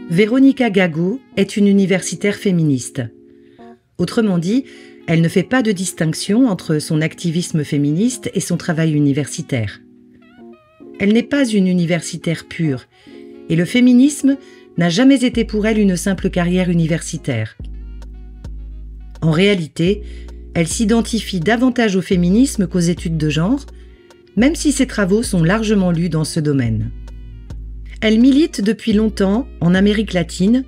Verónica Gago est une universitaire féministe. Autrement dit, elle ne fait pas de distinction entre son activisme féministe et son travail universitaire. Elle n'est pas une universitaire pure, et le féminisme n'a jamais été pour elle une simple carrière universitaire. En réalité, elle s'identifie davantage au féminisme qu'aux études de genre, même si ses travaux sont largement lus dans ce domaine. Elle milite depuis longtemps en Amérique latine,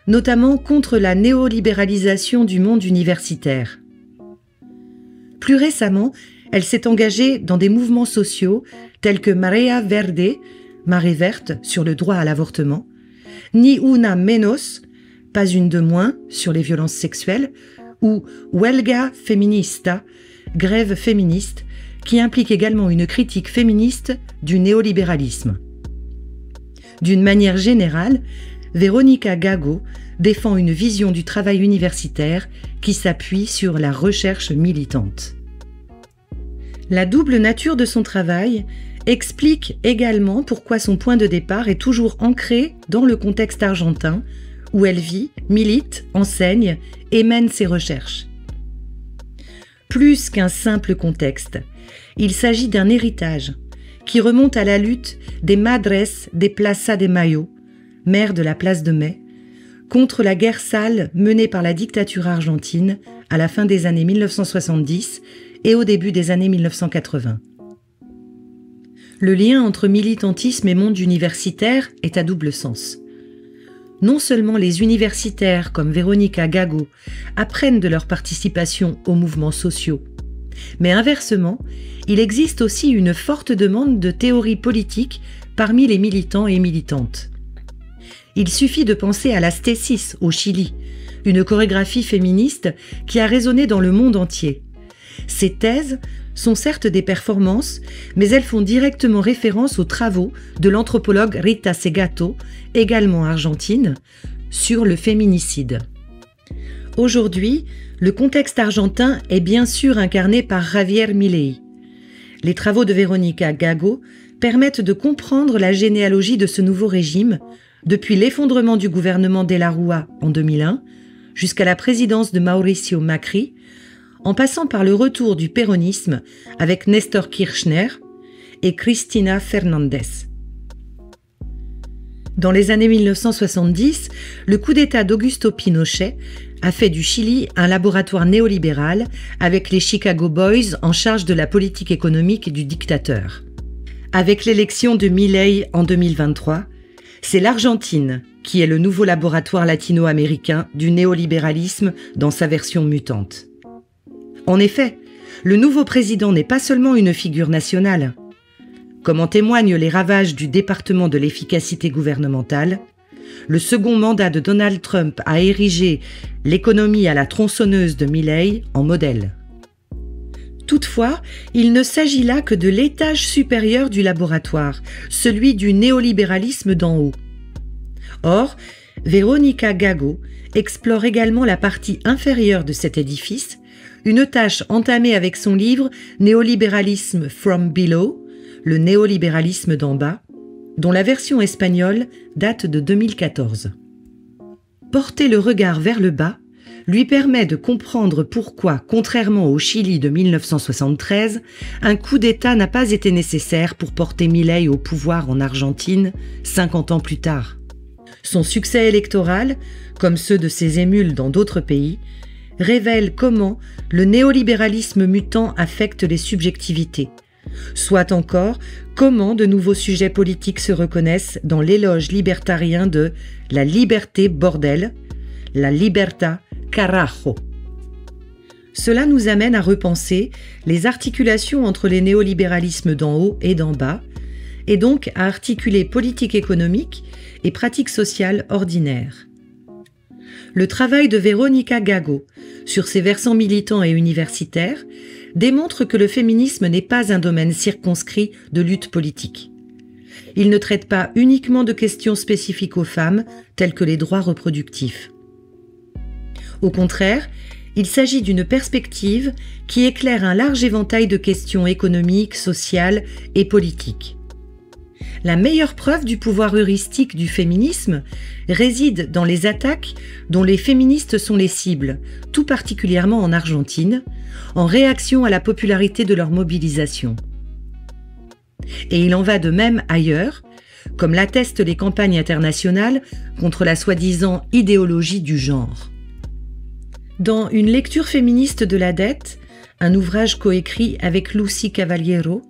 notamment contre la néolibéralisation du monde universitaire. Plus récemment, elle s'est engagée dans des mouvements sociaux tels que Marea Verde, marée verte sur le droit à l'avortement, Ni Una Menos, pas une de moins sur les violences sexuelles, ou Huelga Feminista, grève féministe, qui implique également une critique féministe du néolibéralisme. D'une manière générale, Verónica Gago défend une vision du travail universitaire qui s'appuie sur la recherche militante. La double nature de son travail explique également pourquoi son point de départ est toujours ancré dans le contexte argentin, où elle vit, milite, enseigne et mène ses recherches. Plus qu'un simple contexte, il s'agit d'un héritage qui remonte à la lutte des Madres de Plaza de Mayo, mères de la place de Mai, contre la guerre sale menée par la dictature argentine à la fin des années 1970 et au début des années 1980. Le lien entre militantisme et monde universitaire est à double sens. Non seulement les universitaires comme Verónica Gago apprennent de leur participation aux mouvements sociaux, mais inversement, il existe aussi une forte demande de théorie politique parmi les militants et militantes. Il suffit de penser à la stésis au Chili, une chorégraphie féministe qui a résonné dans le monde entier. Ces thèses sont certes des performances, mais elles font directement référence aux travaux de l'anthropologue Rita Segato, également argentine, sur le féminicide. Aujourd'hui, le contexte argentin est bien sûr incarné par Javier Milei. Les travaux de Verónica Gago permettent de comprendre la généalogie de ce nouveau régime, depuis l'effondrement du gouvernement de la Rúa en 2001 jusqu'à la présidence de Mauricio Macri, en passant par le retour du péronisme avec Néstor Kirchner et Cristina Fernández. Dans les années 1970, le coup d'État d'Augusto Pinochet a fait du Chili un laboratoire néolibéral avec les Chicago Boys en charge de la politique économique du dictateur. Avec l'élection de Milei en 2023, c'est l'Argentine qui est le nouveau laboratoire latino-américain du néolibéralisme dans sa version mutante. En effet, le nouveau président n'est pas seulement une figure nationale. Comme en témoignent les ravages du département de l'efficacité gouvernementale, le second mandat de Donald Trump a érigé l'économie à la tronçonneuse de Milei en modèle. Toutefois, il ne s'agit là que de l'étage supérieur du laboratoire, celui du néolibéralisme d'en haut. Or, Verónica Gago explore également la partie inférieure de cet édifice, une tâche entamée avec son livre « Néolibéralisme from below », le néolibéralisme d'en bas, dont la version espagnole date de 2014. Porter le regard vers le bas lui permet de comprendre pourquoi, contrairement au Chili de 1973, un coup d'État n'a pas été nécessaire pour porter Milei au pouvoir en Argentine 50 ans plus tard. Son succès électoral, comme ceux de ses émules dans d'autres pays, révèle comment le néolibéralisme mutant affecte les subjectivités, soit encore comment de nouveaux sujets politiques se reconnaissent dans l'éloge libertarien de « la liberté bordel », la libertà carajo. Cela nous amène à repenser les articulations entre les néolibéralismes d'en haut et d'en bas, et donc à articuler politique économique et pratiques sociales ordinaires. Le travail de Verónica Gago sur ses versants militants et universitaires démontre que le féminisme n'est pas un domaine circonscrit de lutte politique. Il ne traite pas uniquement de questions spécifiques aux femmes, telles que les droits reproductifs. Au contraire, il s'agit d'une perspective qui éclaire un large éventail de questions économiques, sociales et politiques. La meilleure preuve du pouvoir heuristique du féminisme réside dans les attaques dont les féministes sont les cibles, tout particulièrement en Argentine, en réaction à la popularité de leur mobilisation. Et il en va de même ailleurs, comme l'attestent les campagnes internationales contre la soi-disant idéologie du genre. Dans Une lecture féministe de la dette, un ouvrage coécrit avec Lucy Cavaliero,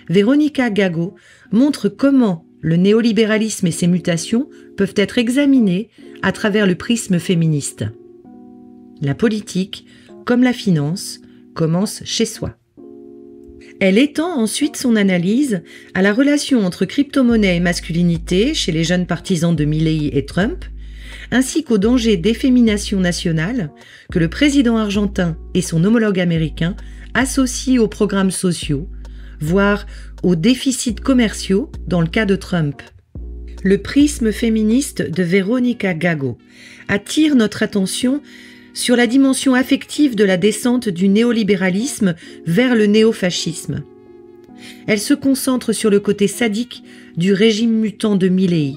Verónica Gago montre comment le néolibéralisme et ses mutations peuvent être examinés à travers le prisme féministe. La politique, comme la finance, commence chez soi. Elle étend ensuite son analyse à la relation entre crypto-monnaie et masculinité chez les jeunes partisans de Milei et Trump, ainsi qu'au danger d'effémination nationale que le président argentin et son homologue américain associent aux programmes sociaux, voire aux déficits commerciaux dans le cas de Trump. Le prisme féministe de Verónica Gago attire notre attention sur la dimension affective de la descente du néolibéralisme vers le néofascisme. Elle se concentre sur le côté sadique du régime mutant de Milei,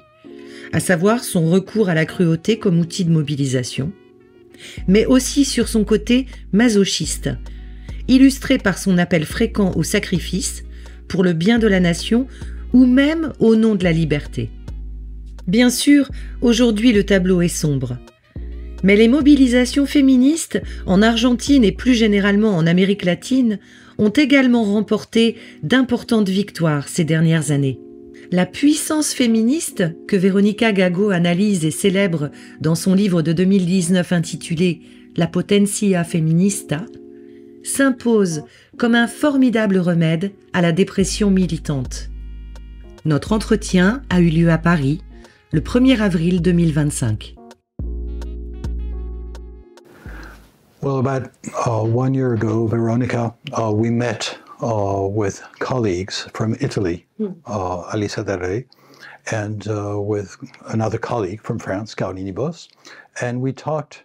à savoir son recours à la cruauté comme outil de mobilisation, mais aussi sur son côté masochiste, illustré par son appel fréquent au sacrifice pour le bien de la nation ou même au nom de la liberté. Bien sûr, aujourd'hui le tableau est sombre. Mais les mobilisations féministes en Argentine et plus généralement en Amérique latine ont également remporté d'importantes victoires ces dernières années. La puissance féministe, que Verónica Gago analyse et célèbre dans son livre de 2019 intitulé « La potencia feminista », s'impose comme un formidable remède à la dépression militante. Notre entretien a eu lieu à Paris le 1er avril 2025. Well, about 1 year ago, Veronica, we met with colleagues from Italy, Alisa Derre, and with another colleague from France, Caroline Bos, and we talked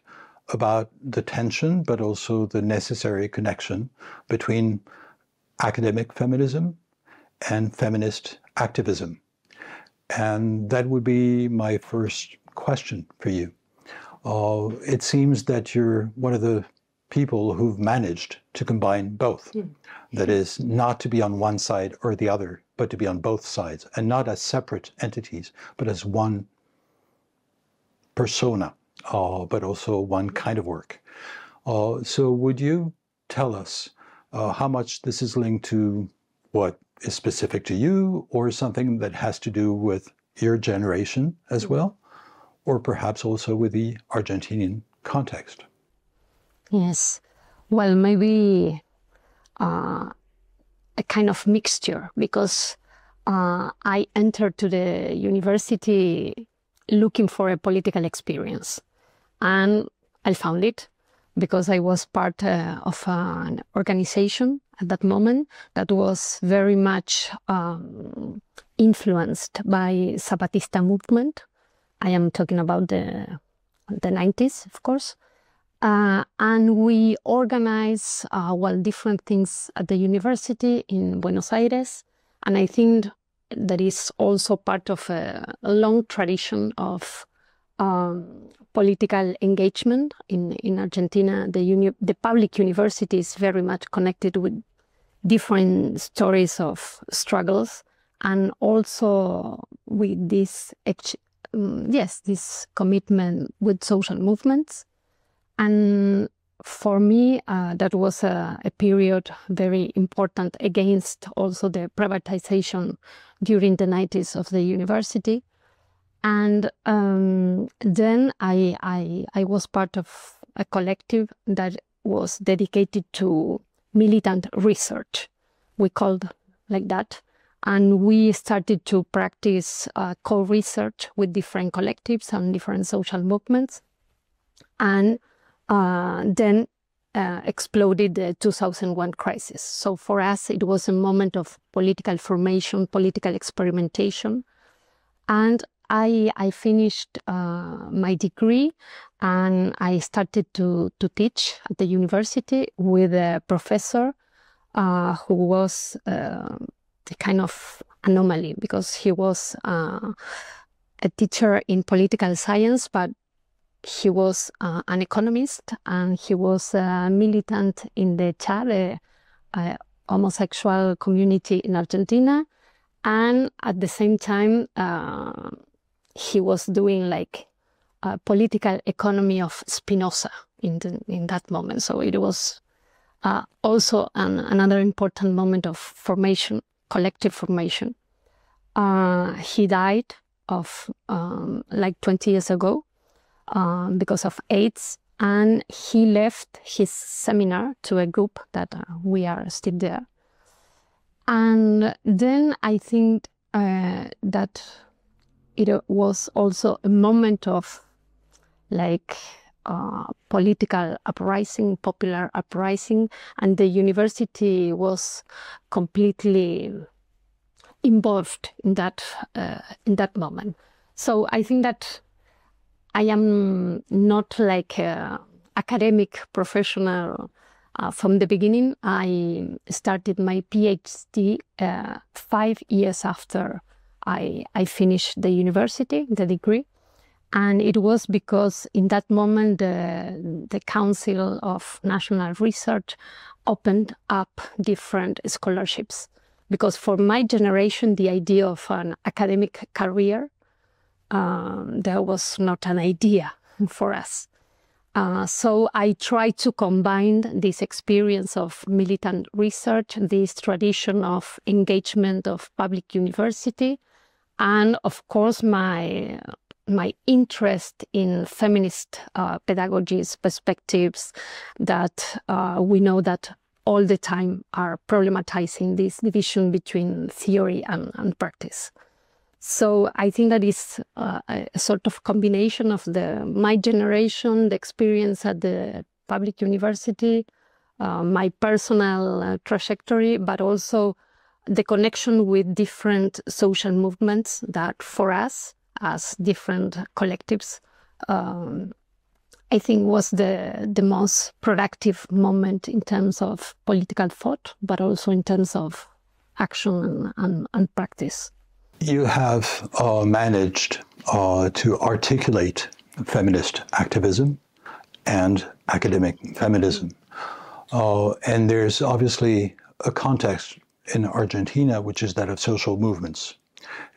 about the tension, but also the necessary connection between academic feminism and feminist activism. And that would be my first question for you. It seems that you're one of the people who've managed to combine both. That is, not to be on one side or the other, but to be on both sides, and not as separate entities, but as one persona, but also one kind of work. So would you tell us how much this is linked to what is specific to you, or something that has to do with your generation as well? Or perhaps also with the Argentinian context? Yes, well, maybe a kind of mixture, because I entered to the university looking for a political experience, and I found it because I was part of an organization at that moment that was very much influenced by Zapatista movement. I am talking about the 90s, of course. And we organize different things at the university in Buenos Aires. And I think that is also part of a long tradition of political engagement in Argentina. The public university is very much connected with different stories of struggles, and also with this this commitment with social movements. And for me, that was a period very important against also the privatization during the 90s of the university. And then I was part of a collective that was dedicated to militant research. We called like that. And we started to practice co-research with different collectives and different social movements. And then exploded the 2001 crisis. So for us, it was a moment of political formation, political experimentation. And I finished my degree, and I started to teach at the university with a professor who was a kind of anomaly, because he was a teacher in political science, but he was an economist, and he was a militant in the CHA, the homosexual community in Argentina, and at the same time he was doing like political economy of Spinoza in that moment. So it was also another important moment of formation, collective formation. He died of like 20 years ago because of AIDS, and he left his seminar to a group that we are still there. And then I think that it was also a moment of like political uprising, popular uprising, and the university was completely involved in that moment. So I think that I am not like an academic professional from the beginning. I started my PhD 5 years after I finished the university, the degree. And it was because in that moment the Council of National Research opened up different scholarships. Because for my generation, the idea of an academic career, there was not an idea for us. So I tried to combine this experience of militant research, this tradition of engagement of public university, and of course my interest in feminist pedagogies, perspectives that we know that all the time are problematizing this division between theory and practice. So I think that is a sort of combination of my generation, the experience at the public university, my personal trajectory, but also the connection with different social movements that for us, as different collectives, I think was the most productive moment in terms of political thought, but also in terms of action and practice. You have managed to articulate feminist activism and academic feminism. And there's obviously a context in Argentina, which is that of social movements.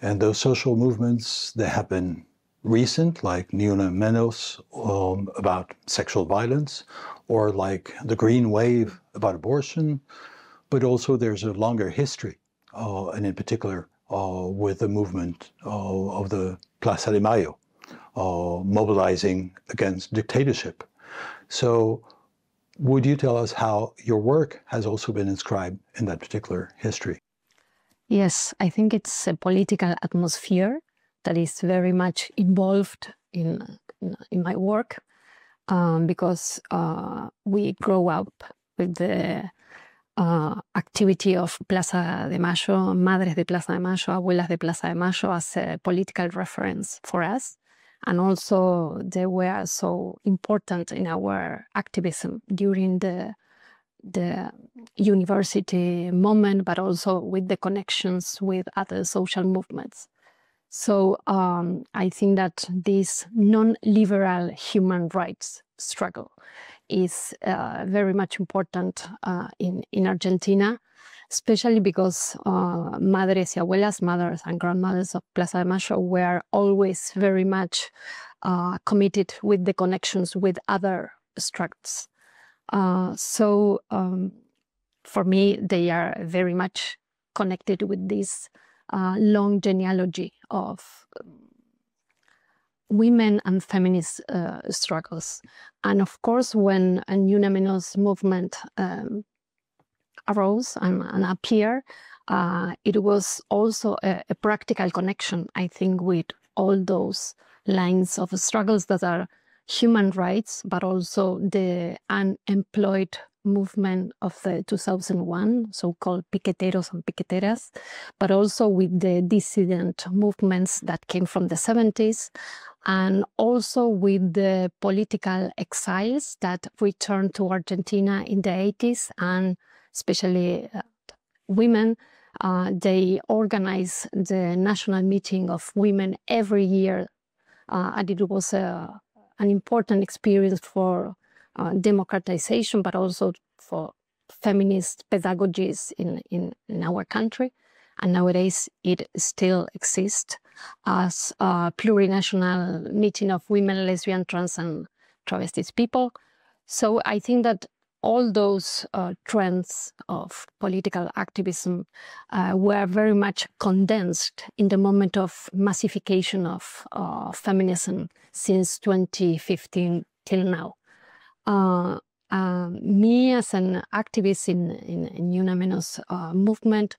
And those social movements, they have been recent, like Ni Una Menos about sexual violence, or like the Green Wave about abortion, but also there's a longer history, and in particular with the movement of the Plaza de Mayo, mobilizing against dictatorship. So would you tell us how your work has also been inscribed in that particular history? Yes, I think it's a political atmosphere that is very much involved in my work, because we grow up with the activity of Plaza de Mayo, Madres de Plaza de Mayo, Abuelas de Plaza de Mayo as a political reference for us. And also they were so important in our activism during the university moment, but also with the connections with other social movements. So I think that this non-liberal human rights struggle is very much important in Argentina, especially because madres y abuelas, mothers and grandmothers of Plaza de Mayo were always very much committed with the connections with other struggles. So for me, they are very much connected with this long genealogy of women and feminist struggles. And of course, when a Ni Una Menos movement arose and appeared, it was also a practical connection, I think, with all those lines of struggles that are human rights, but also the unemployed movement of the 2001, so-called piqueteros and piqueteras, but also with the dissident movements that came from the 70s, and also with the political exiles that returned to Argentina in the 80s, and especially women They organize the national meeting of women every year, and it was an important experience for democratization, but also for feminist pedagogies in our country. And nowadays it still exists as a plurinational meeting of women, lesbian, trans, and travestis people. So I think that all those trends of political activism were very much condensed in the moment of massification of feminism since 2015 till now. Me as an activist in Ni Una Menos movement,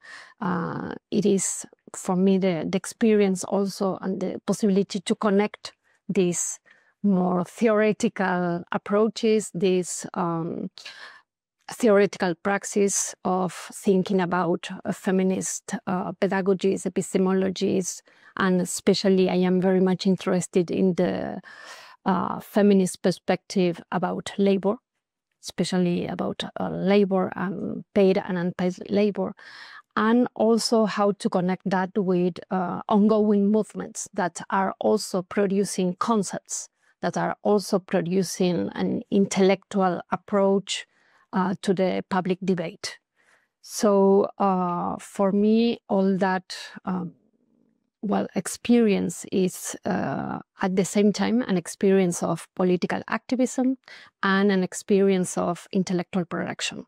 it is for me the experience also and the possibility to connect these more theoretical approaches, these theoretical praxis of thinking about feminist pedagogies, epistemologies, and especially I am very much interested in the feminist perspective about labor, especially about labor and paid and unpaid labor, and also how to connect that with ongoing movements that are also producing concepts, that are also producing an intellectual approach to the public debate. So for me, all that experience is at the same time an experience of political activism and an experience of intellectual production.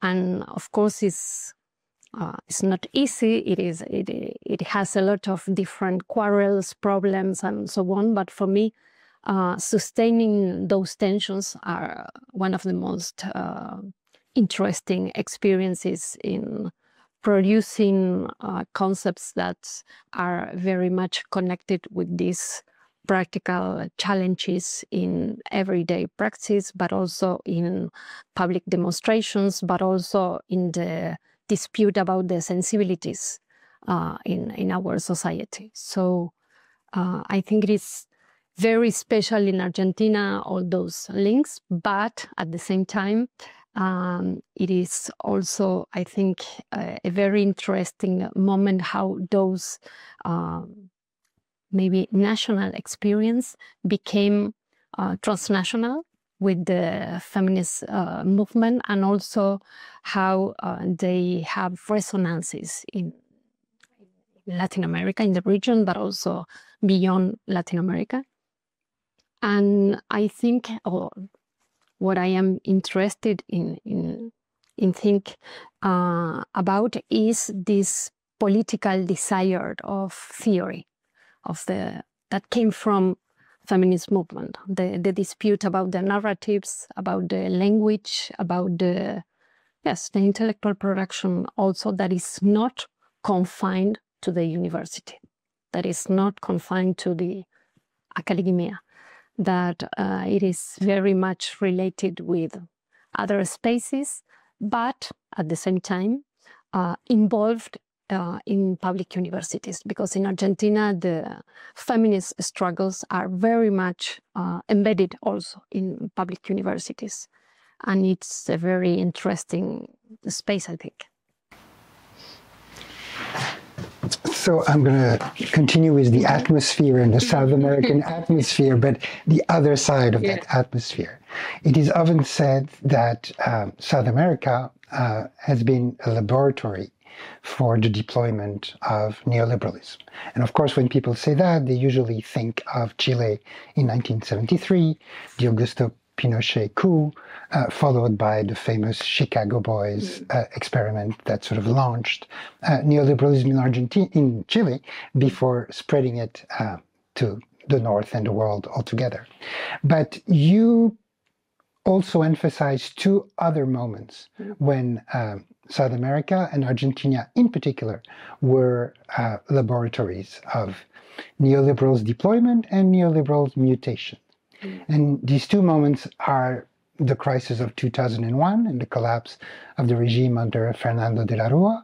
And of course, it's not easy. It has a lot of different quarrels, problems, and so on. But for me, sustaining those tensions are one of the most interesting experiences in producing concepts that are very much connected with these practical challenges in everyday practice, but also in public demonstrations, but also in the dispute about the sensibilities in our society. So I think it is very special in Argentina, all those links, but at the same time, it is also, I think, a very interesting moment how those maybe national experience became transnational with the feminist movement, and also how they have resonances in Latin America, in the region, but also beyond Latin America. And I think what I am interested in think about is this political desire of theory, that came from feminist movement, the dispute about the narratives, about the language, about the intellectual production also, that is not confined to the university, that is not confined to the academia, that it is very much related with other spaces, but at the same time involved in public universities, because in Argentina the feminist struggles are very much embedded also in public universities, and it's a very interesting space, I think. So I'm going to continue with the atmosphere and the South American atmosphere, but the other side of that atmosphere. It is often said that South America has been a laboratory for the deployment of neoliberalism. And of course, when people say that, they usually think of Chile in 1973, the Augusto Pinochet coup, followed by the famous Chicago Boys experiment that sort of launched neoliberalism in Chile before spreading it to the North and the world altogether. But you also emphasize two other moments when South America and Argentina in particular were laboratories of neoliberals' deployment and neoliberals' mutation. And these two moments are the crisis of 2001 and the collapse of the regime under Fernando de la Rúa.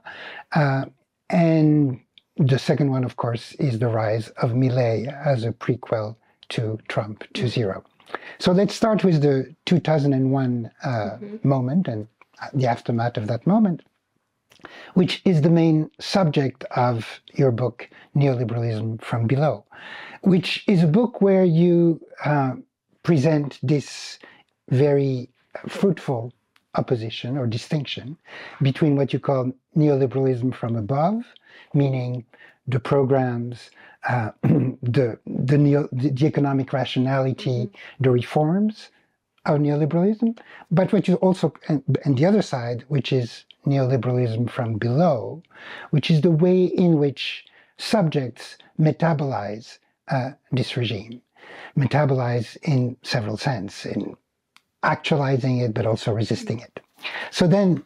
And the second one, of course, is the rise of Milei as a prequel to Trump 2.0. So let's start with the 2001 moment and the aftermath of that moment. which is the main subject of your book, Neoliberalism from Below, which is a book where you present this very fruitful opposition or distinction between what you call neoliberalism from above, meaning the programs, the economic rationality, the reforms of neoliberalism, but what you also, and the other side, which is neoliberalism from below, which is the way in which subjects metabolize this regime, metabolize in several senses, in actualizing it, but also resisting it. So then,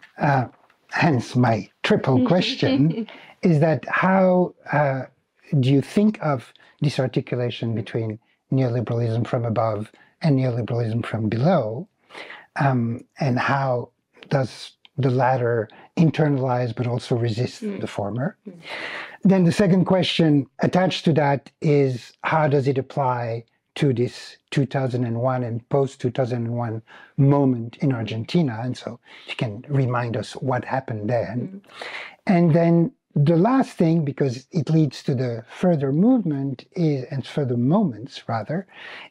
hence my triple question, is that how do you think of this articulation between neoliberalism from above and neoliberalism from below, and how does the latter internalize but also resist the former? Then the second question attached to that is, how does it apply to this 2001 and post-2001 moment in Argentina? And so you can remind us what happened then. And then the last thing, because it leads to the further movement is, and further moments rather,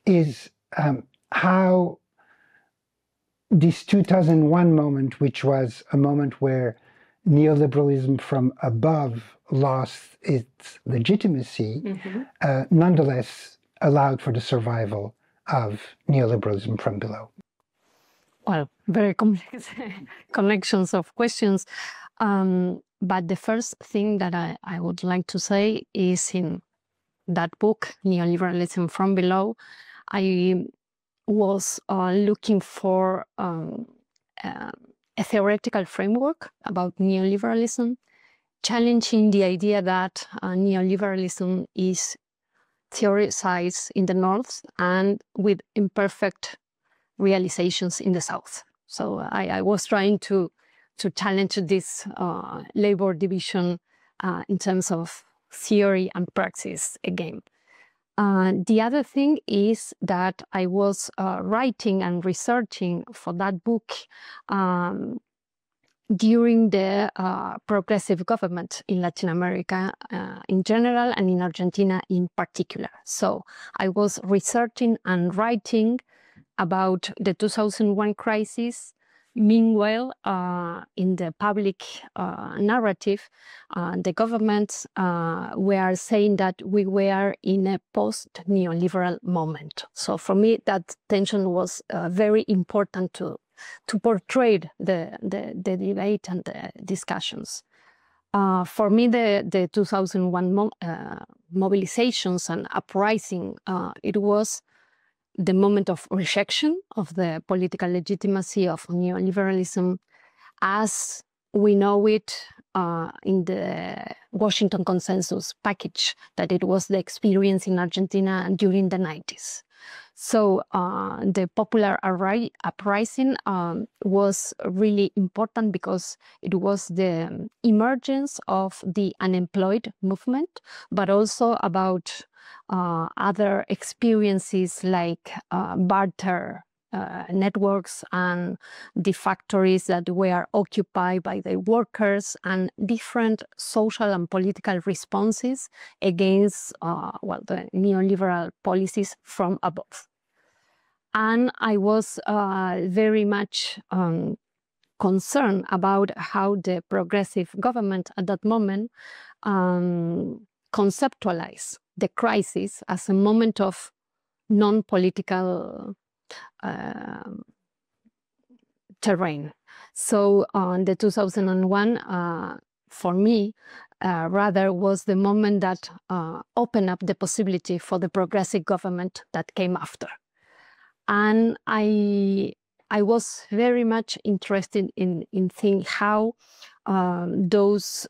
is how this 2001 moment, which was a moment where neoliberalism from above lost its legitimacy, nonetheless allowed for the survival of neoliberalism from below. Well, very complex connections of questions. But the first thing that I would like to say is, in that book, Neoliberalism from Below, I was looking for a theoretical framework about neoliberalism, challenging the idea that neoliberalism is theorized in the North and with imperfect realizations in the South. So I was trying to challenge this labor division in terms of theory and praxis again. The other thing is that I was writing and researching for that book during the progressive government in Latin America in general and in Argentina in particular. So I was researching and writing about the 2001 crisis. Meanwhile, in the public narrative, the governments were saying that we were in a post-neoliberal moment. So for me, that tension was very important to portray the debate and the discussions. For me, the 2001 mobilizations and uprising, it was the moment of rejection of the political legitimacy of neoliberalism as we know it in the Washington Consensus package, that it was the experience in Argentina during the 90s. So the popular uprising was really important because it was the emergence of the unemployed movement, but also about other experiences like barter networks and the factories that were occupied by the workers, and different social and political responses against the neoliberal policies from above. And I was very much concerned about how the progressive government at that moment conceptualized the crisis as a moment of non-political terrain. So the 2001, for me, rather was the moment that opened up the possibility for the progressive government that came after. And I was very much interested in seeing how those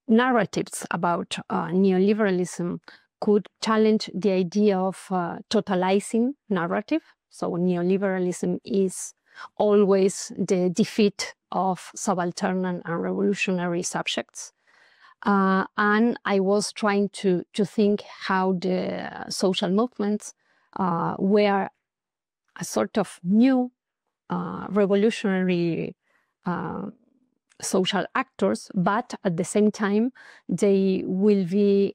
narratives about neoliberalism could challenge the idea of totalizing narrative. So neoliberalism is always the defeat of subaltern and revolutionary subjects. And I was trying to think how the social movements were a sort of new revolutionary social actors, but at the same time, they will be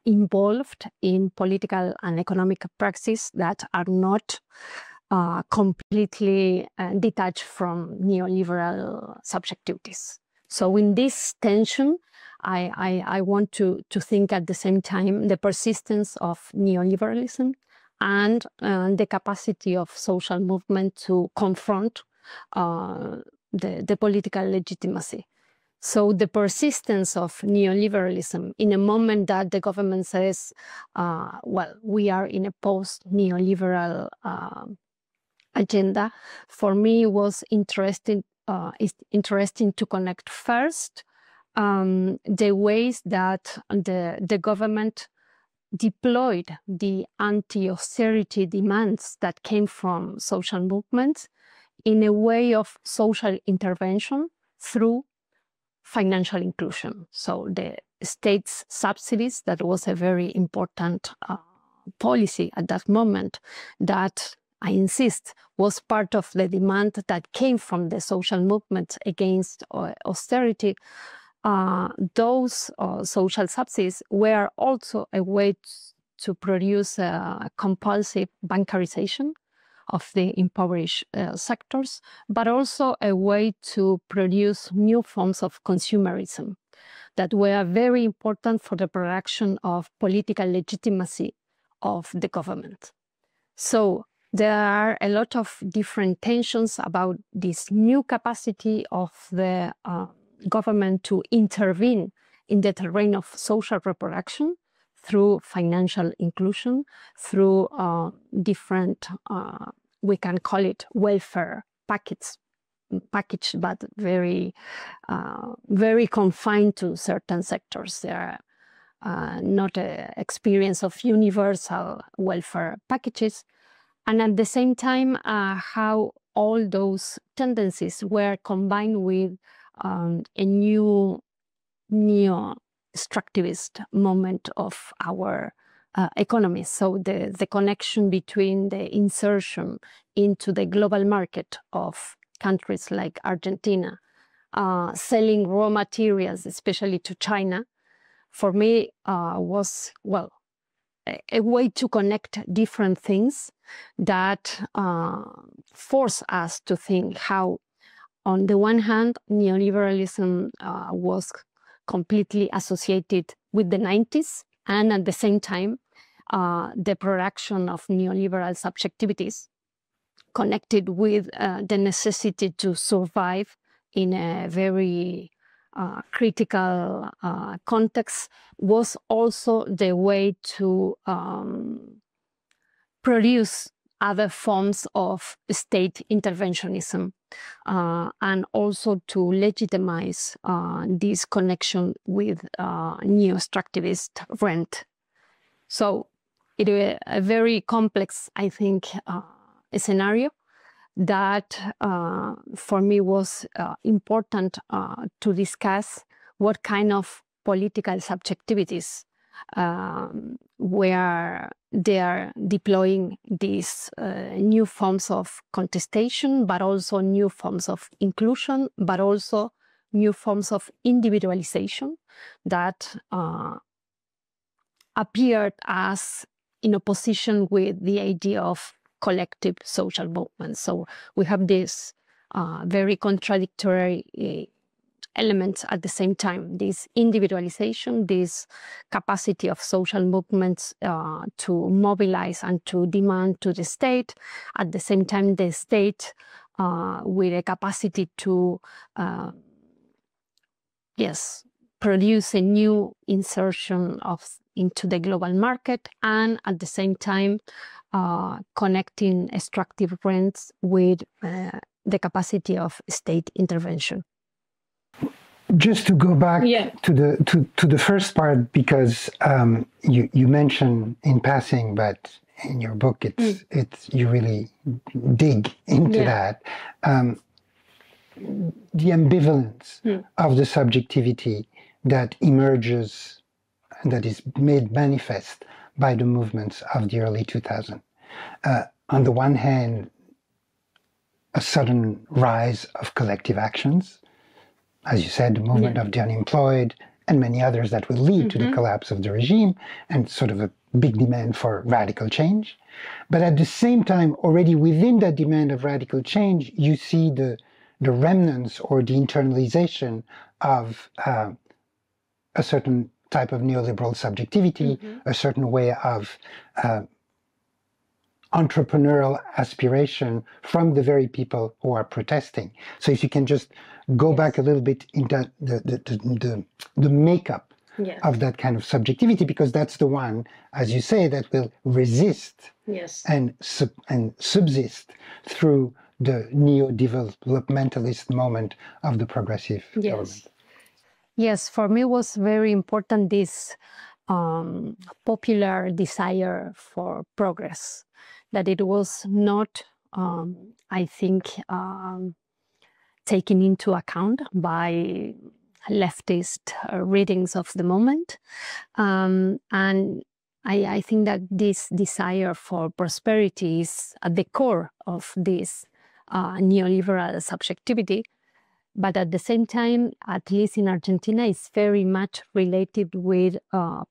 involved in political and economic practices that are not completely detached from neoliberal subjectivities. So in this tension, I want to think at the same time the persistence of neoliberalism and the capacity of social movement to confront the political legitimacy. So the persistence of neoliberalism in a moment that the government says, well, we are in a post-neoliberal agenda, for me was interesting to connect first the ways that the government deployed the anti-austerity demands that came from social movements in a way of social intervention through financial inclusion. So the state's subsidies, that was a very important policy at that moment, that I insist was part of the demand that came from the social movement against austerity. Those social subsidies were also a way to produce a compulsive bancarization of the impoverished sectors, but also a way to produce new forms of consumerism that were very important for the production of political legitimacy of the government. So there are a lot of different tensions about this new capacity of the government to intervene in the terrain of social reproduction through financial inclusion, through different, we can call it welfare package, but very confined to certain sectors. There are not an experience of universal welfare packages. And at the same time, how all those tendencies were combined with a new neo-extractivist moment of our economy. So the connection between the insertion into the global market of countries like Argentina, selling raw materials, especially to China, for me was, well, a way to connect different things that force us to think how, on the one hand, neoliberalism was completely associated with the 90s, and at the same time, the production of neoliberal subjectivities connected with the necessity to survive in a very critical context was also the way to produce other forms of state interventionism and also to legitimize this connection with neo-extractivist rent. So it is a very complex, I think, scenario that for me was important to discuss what kind of political subjectivities where they are deploying these new forms of contestation, but also new forms of inclusion, but also new forms of individualization that appeared as in opposition with the idea of collective social movements. So we have this very contradictory elements at the same time, this individualization, this capacity of social movements to mobilize and to demand to the state, at the same time the state with a capacity to produce a new insertion into the global market, and at the same time connecting extractive rents with the capacity of state intervention. Just to go back to the first part, because you mentioned in passing, but in your book it's you really dig into that. The ambivalence of the subjectivity that emerges and that is made manifest by the movements of the early 2000s. On the one hand, a sudden rise of collective actions, as you said, the movement of the unemployed, and many others that will lead to the collapse of the regime, and sort of a big demand for radical change. But at the same time, already within that demand of radical change, you see the remnants or the internalization of a certain type of neoliberal subjectivity, a certain way of entrepreneurial aspiration from the very people who are protesting. So if you can just go back a little bit into the makeup of that kind of subjectivity, because that's the one, as you say, that will resist and subsist through the neo-developmentalist moment of the progressive government. Yes, for me it was very important this popular desire for progress, that it was not, I think, taken into account by leftist readings of the moment. And I think that this desire for prosperity is at the core of this neoliberal subjectivity. But at the same time, at least in Argentina, it's very much related with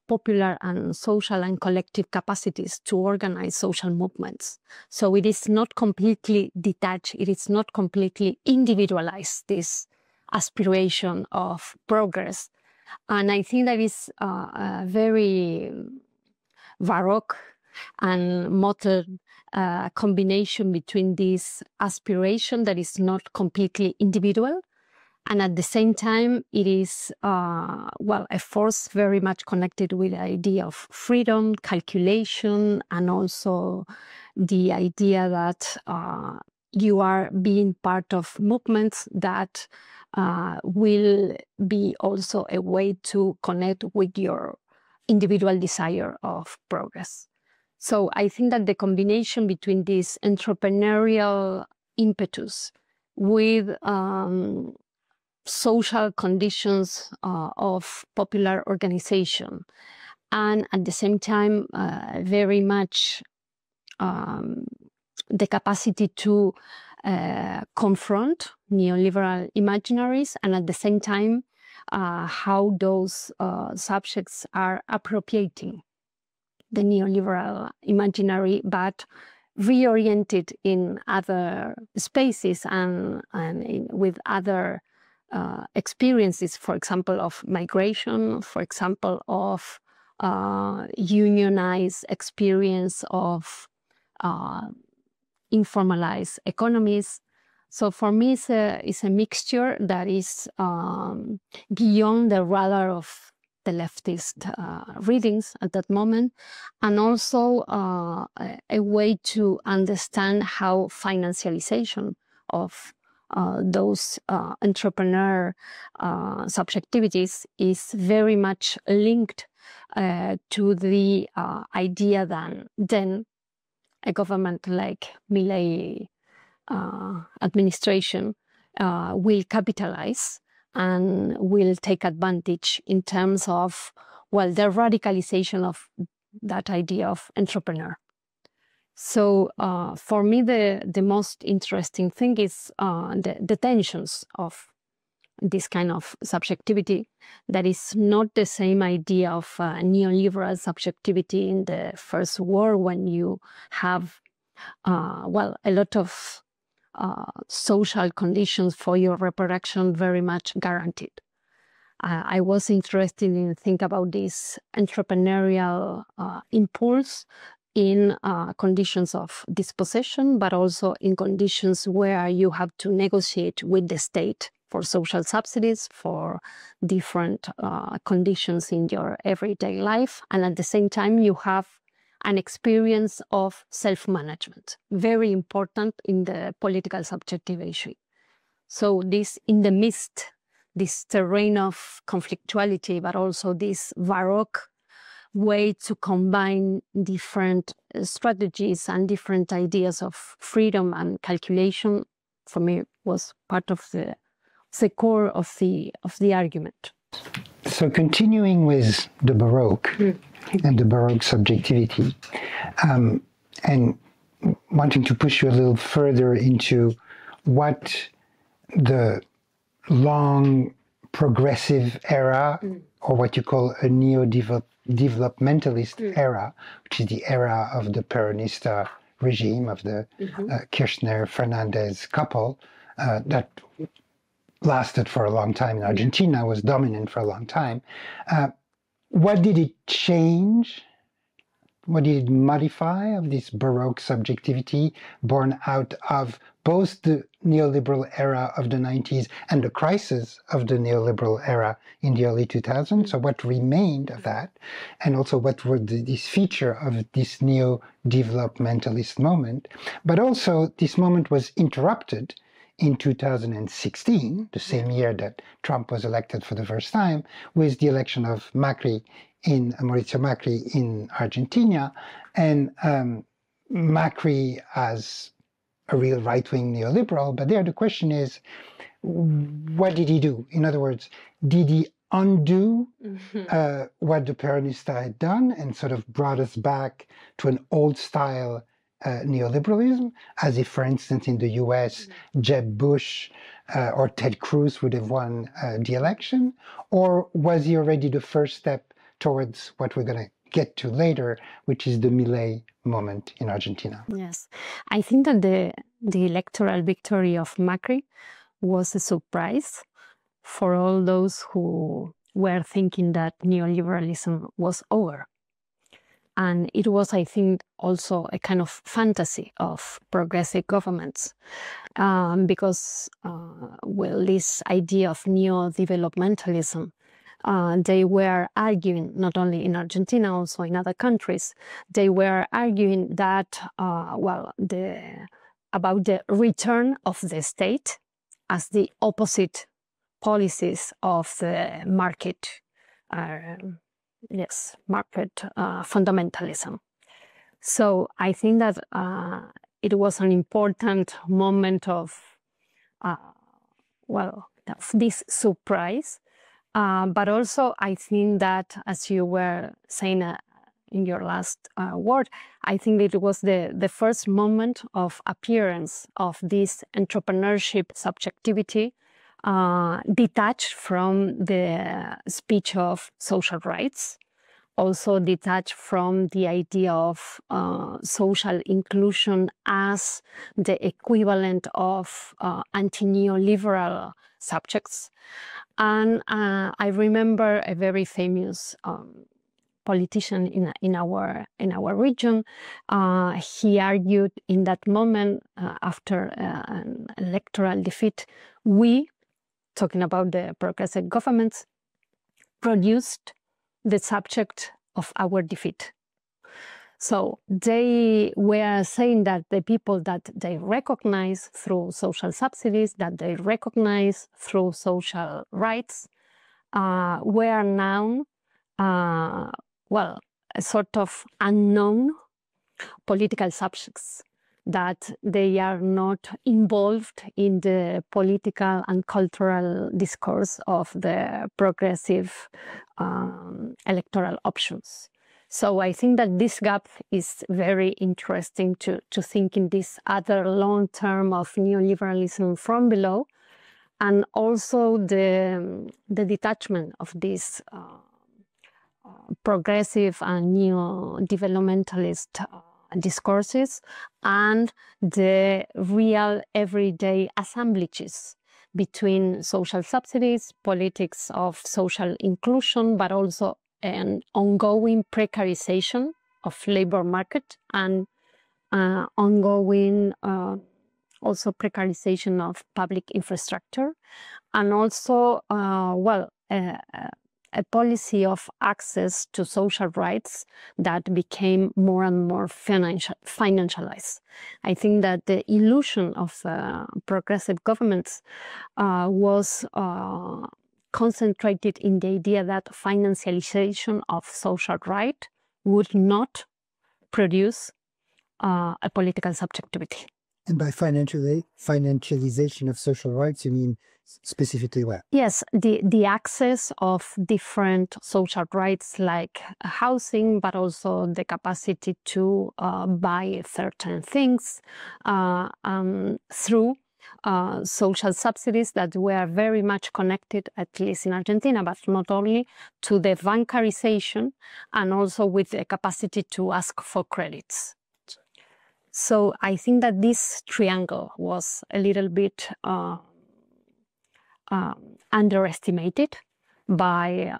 popular and social and collective capacities to organize social movements. So it is not completely detached, it is not completely individualized, this aspiration of progress. And I think that is a very Baroque and modern combination between this aspiration that is not completely individual, and at the same time, it is, well, a force very much connected with the idea of freedom, calculation, and also the idea that you are being part of movements that will be also a way to connect with your individual desire of progress. So I think that the combination between this entrepreneurial impetus with social conditions of popular organization, and at the same time very much the capacity to confront neoliberal imaginaries, and at the same time how those subjects are appropriating the neoliberal imaginary, but reoriented in other spaces and with other experiences, for example, of migration, for example, of unionized experience of informalized economies. So for me, it's a mixture that is beyond the radar of the leftist readings at that moment, and also a way to understand how financialization of those entrepreneur subjectivities is very much linked to the idea that then a government like Milei administration will capitalize and will take advantage in terms of, well, the radicalization of that idea of entrepreneur. So for me, the most interesting thing is the tensions of this kind of subjectivity that is not the same idea of neoliberal subjectivity in the First War, when you have, well, a lot of social conditions for your reproduction very much guaranteed. I was interested in think about this entrepreneurial impulse in conditions of dispossession, but also in conditions where you have to negotiate with the state for social subsidies, for different conditions in your everyday life. And at the same time, you have an experience of self-management, very important in the political subjectivation. So this, in the midst, this terrain of conflictuality, but also this Baroque way to combine different strategies and different ideas of freedom and calculation, for me, was part of the core of the argument. So continuing with the Baroque and the Baroque subjectivity, and wanting to push you a little further into what the long progressive era, or what you call a neo-developmentalist era, which is the era of the Peronista regime, of the Kirchner-Fernandez couple, that lasted for a long time in Argentina, was dominant for a long time. What did it change? What did it modify of this Baroque subjectivity born out of both the neoliberal era of the 90s and the crisis of the neoliberal era in the early 2000s? So what remained of that? And also what were this feature of this neo-developmentalist moment? But also this moment was interrupted in 2016, the same year that Trump was elected for the first time, with the election of Mauricio Macri in Argentina, and Macri as a real right-wing neoliberal. But there the question is, what did he do? In other words, did he undo what the Peronista had done and sort of brought us back to an old-style neoliberalism, as if, for instance, in the US, Jeb Bush or Ted Cruz would have won the election? Or was he already the first step towards what we're going to get to later, which is the Milei moment in Argentina? Yes, I think that the electoral victory of Macri was a surprise for all those who were thinking that neoliberalism was over. And it was, I think, also a kind of fantasy of progressive governments, because, well, this idea of neo-developmentalism, they were arguing, not only in Argentina, also in other countries, they were arguing that, about the return of the state as the opposite policies of the market. Market fundamentalism. So I think that it was an important moment of this surprise. But also I think that, as you were saying in your last word, I think it was the first moment of appearance of this entrepreneurship subjectivity, detached from the speech of social rights, also detached from the idea of social inclusion as the equivalent of anti-neoliberal subjects. And I remember a very famous politician in our region. He argued in that moment, after an electoral defeat, we, talking about the progressive governments, produced the subject of our defeat. So they were saying that the people that they recognize through social subsidies, that they recognize through social rights, were now, a sort of unknown political subjects, that they are not involved in the political and cultural discourse of the progressive electoral options. So I think that this gap is very interesting to think in this other long term of neoliberalism from below, and also the detachment of these progressive and neo-developmentalist discourses and the real everyday assemblages between social subsidies, politics of social inclusion, but also an ongoing precarization of labor market and ongoing also precarization of public infrastructure, and also a policy of access to social rights that became more and more financialized. I think that the illusion of progressive governments was concentrated in the idea that financialization of social right would not produce a political subjectivity. And by financialization of social rights, you mean specifically what? Yes, the access of different social rights like housing, but also the capacity to buy certain things through social subsidies that were very much connected, at least in Argentina, but not only, to the bancarization and also with the capacity to ask for credits. So I think that this triangle was a little bit underestimated by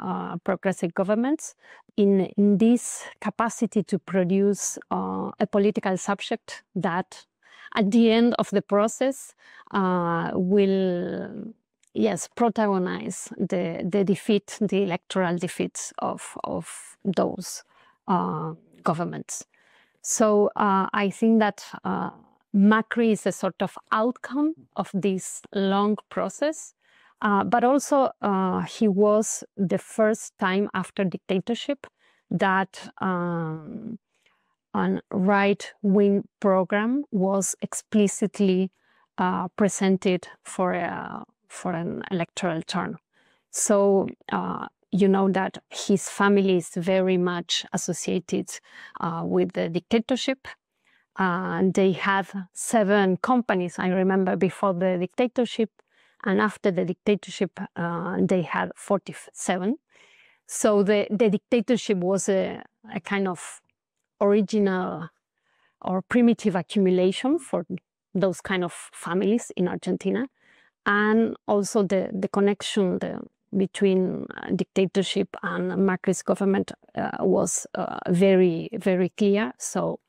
progressive governments in this capacity to produce a political subject that at the end of the process will, yes, protagonize the defeat, the electoral defeats of those governments. So I think that Macri is a sort of outcome of this long process, but also he was the first time after dictatorship that a right-wing program was explicitly presented for an electoral turn. So you know that his family is very much associated with the dictatorship. They had 7 companies, I remember, before the dictatorship, and after the dictatorship, they had 47. So the dictatorship was a kind of original or primitive accumulation for those kind of families in Argentina. And also the connection between dictatorship and Macri's government was very, very clear. So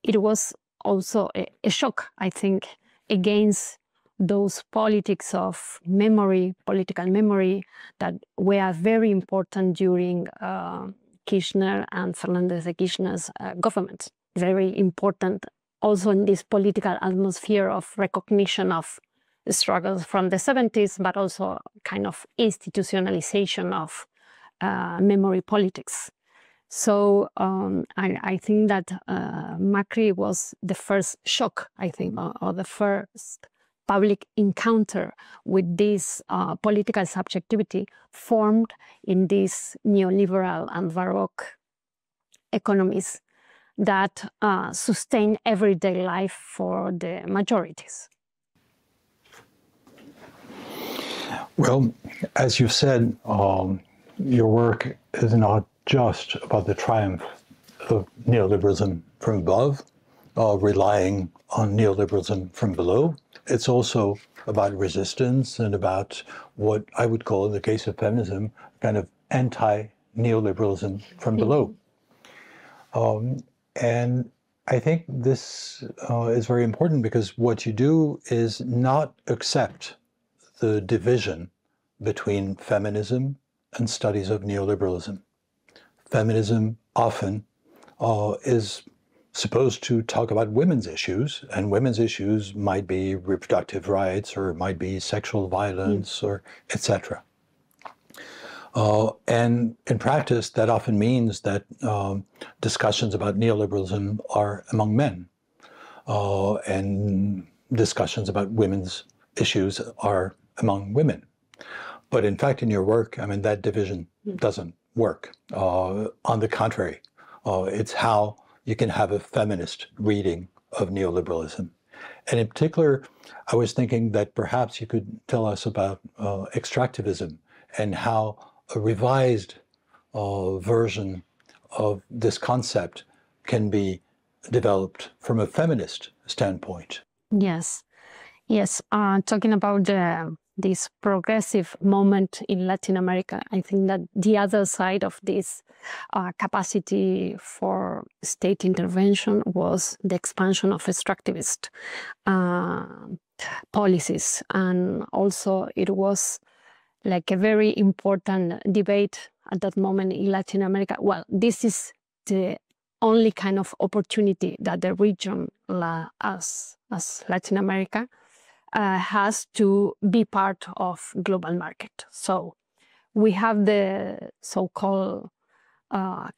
it was also a shock, I think, against those politics of memory, political memory, that were very important during Kirchner and Fernández de Kirchner's government. Very important also in this political atmosphere of recognition of the struggles from the 70s, but also kind of institutionalization of memory politics. So I think that Macri was the first shock, I think, or the first public encounter with this political subjectivity formed in these neoliberal and Baroque economies that sustain everyday life for the majorities. Well, as you've said, your work is not just about the triumph of neoliberalism from above, relying on neoliberalism from below. It's also about resistance and about what I would call, in the case of feminism, kind of anti-neoliberalism from below. And I think this is very important because what you do is not accept the division between feminism and studies of neoliberalism. Feminism often is supposed to talk about women's issues, and women's issues might be reproductive rights or might be sexual violence or etc. And in practice, that often means that discussions about neoliberalism are among men, and discussions about women's issues are among women. But in fact, in your work, I mean, that division doesn't work. On the contrary, it's how you can have a feminist reading of neoliberalism. And in particular, I was thinking that perhaps you could tell us about extractivism and how a revised version of this concept can be developed from a feminist standpoint. Yes, yes. Talking about this progressive moment in Latin America, I think that the other side of this capacity for state intervention was the expansion of extractivist policies. And also it was like a very important debate at that moment in Latin America. Well, this is the only kind of opportunity that the region, as Latin America, has to be part of global market. So we have the so-called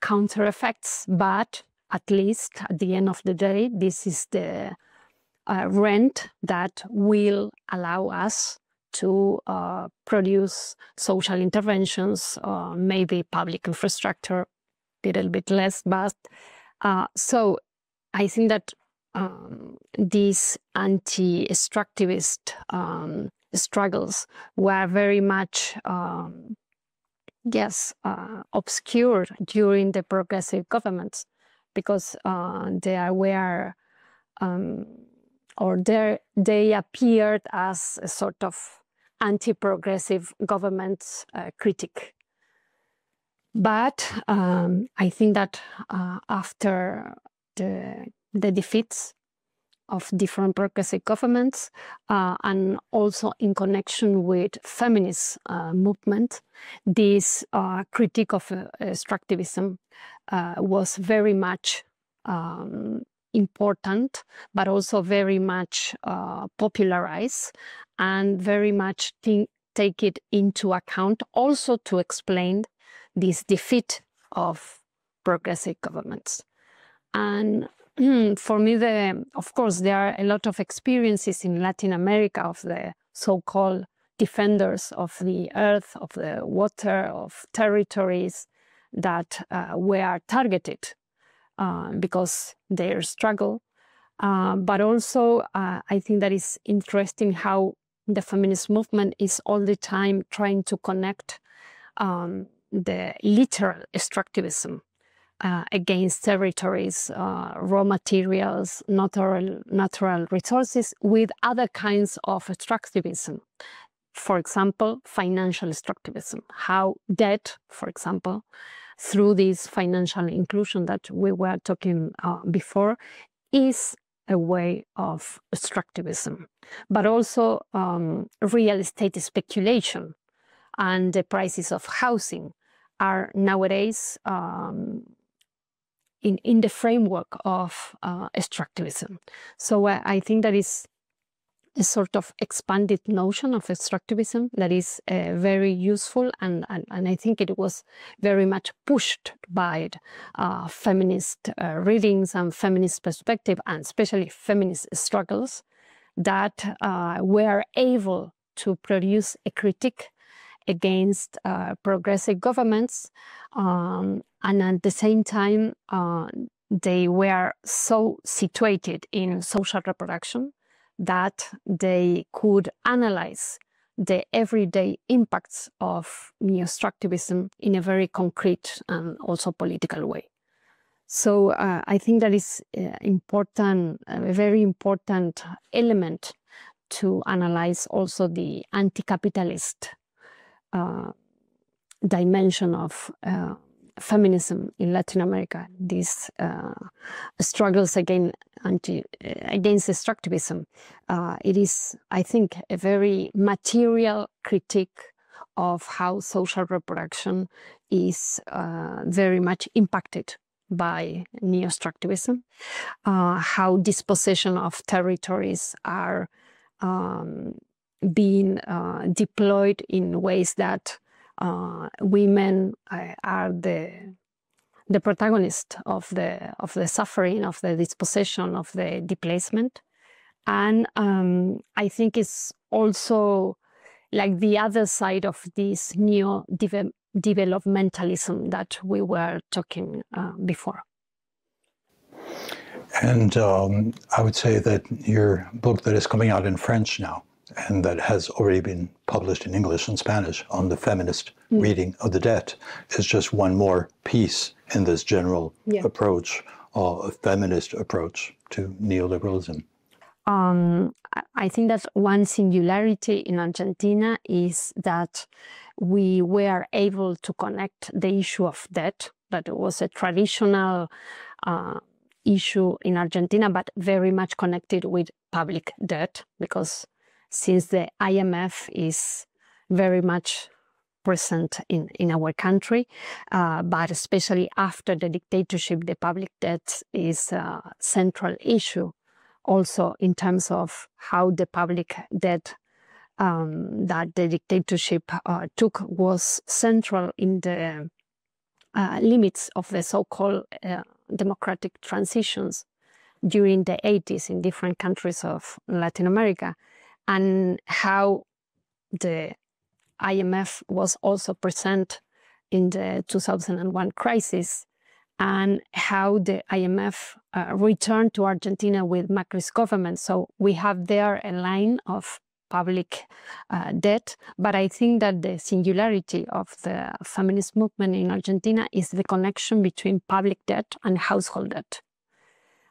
counter effects, but at least at the end of the day, this is the rent that will allow us to produce social interventions, maybe public infrastructure, a little bit less, but so I think that these anti-extractivist struggles were very much, obscured during the progressive governments, because they were, they appeared as a sort of anti-progressive government critic. But I think that after the defeats of different progressive governments, and also in connection with feminist movement, this critique of extractivism was very much important, but also very much popularized, and very much take it into account also to explain this defeat of progressive governments. And for me, of course, there are a lot of experiences in Latin America of the so-called defenders of the earth, of the water, of territories that were targeted because their struggle. But also, I think that is interesting how the feminist movement is all the time trying to connect the literal extractivism against territories, raw materials, natural resources, with other kinds of extractivism. For example, financial extractivism, how debt, for example, through this financial inclusion that we were talking before, is a way of extractivism. But also real estate speculation and the prices of housing are nowadays in the framework of extractivism. So I think that is a sort of expanded notion of extractivism that is very useful, and I think it was very much pushed by feminist readings and feminist perspective, and especially feminist struggles that were able to produce a critique against progressive governments, and at the same time they were so situated in social reproduction that they could analyze the everyday impacts of neo-extractivism in a very concrete and also political way. So I think that is important, a very important element to analyze also the anti-capitalist dimension of feminism in Latin America, these struggles against extractivism. It is, I think, a very material critique of how social reproduction is very much impacted by neo-extractivism, how dispossession of territories are being deployed in ways that women are the protagonist of the suffering, of the dispossession, of the displacement. And I think it's also like the other side of this neo-developmentalism that we were talking before. And I would say that your book that is coming out in French now, and that has already been published in English and Spanish on the feminist reading of the debt, is just one more piece in this general approach, a feminist approach to neoliberalism. I think that one singularity in Argentina is that we were able to connect the issue of debt, that was a traditional issue in Argentina, but very much connected with public debt, because since the IMF is very much present in our country, but especially after the dictatorship, the public debt is a central issue also in terms of how the public debt that the dictatorship took was central in the limits of the so-called democratic transitions during the 80s in different countries of Latin America, and how the IMF was also present in the 2001 crisis, and how the IMF returned to Argentina with Macri's government. So we have there a line of public debt, but I think that the singularity of the feminist movement in Argentina is the connection between public debt and household debt.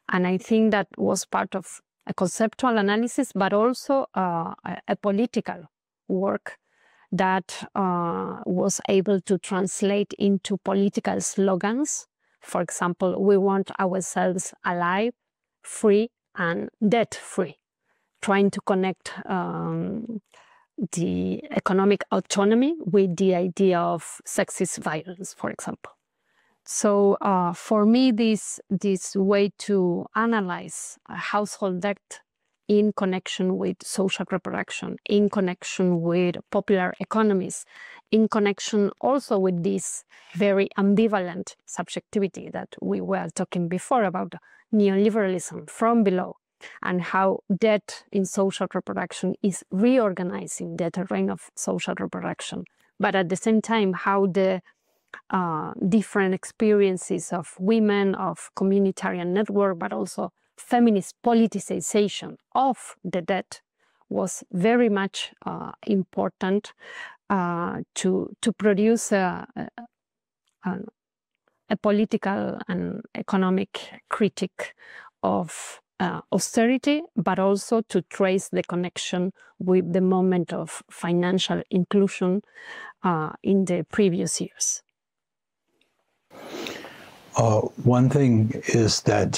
And I think that was part of a conceptual analysis, but also a political work that was able to translate into political slogans. For example, we want ourselves alive, free, and debt-free, trying to connect the economic autonomy with the idea of sexist violence, for example. So for me, this way to analyze household debt in connection with social reproduction, in connection with popular economies, in connection also with this very ambivalent subjectivity that we were talking before about neoliberalism from below, and how debt in social reproduction is reorganizing the terrain of social reproduction. But at the same time, how the different experiences of women, of communitarian network, but also feminist politicization of the debt was very much important to produce a political and economic critique of austerity, but also to trace the connection with the moment of financial inclusion in the previous years. One thing is that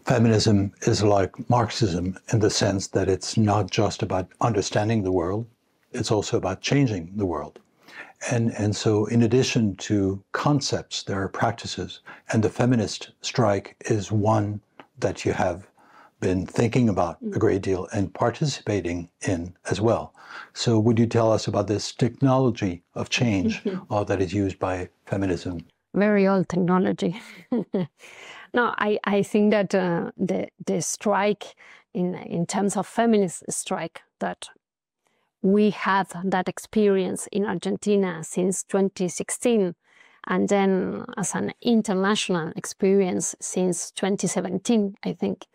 feminism is like Marxism in the sense that it's not just about understanding the world, it's also about changing the world. And so in addition to concepts, there are practices, and the feminist strike is one that you have been thinking about a great deal and participating in as well. So would you tell us about this technology of change that is used by feminism? Very old technology. No, I think that the strike, in terms of feminist strike, that we had that experience in Argentina since 2016, and then as an international experience since 2017, I think,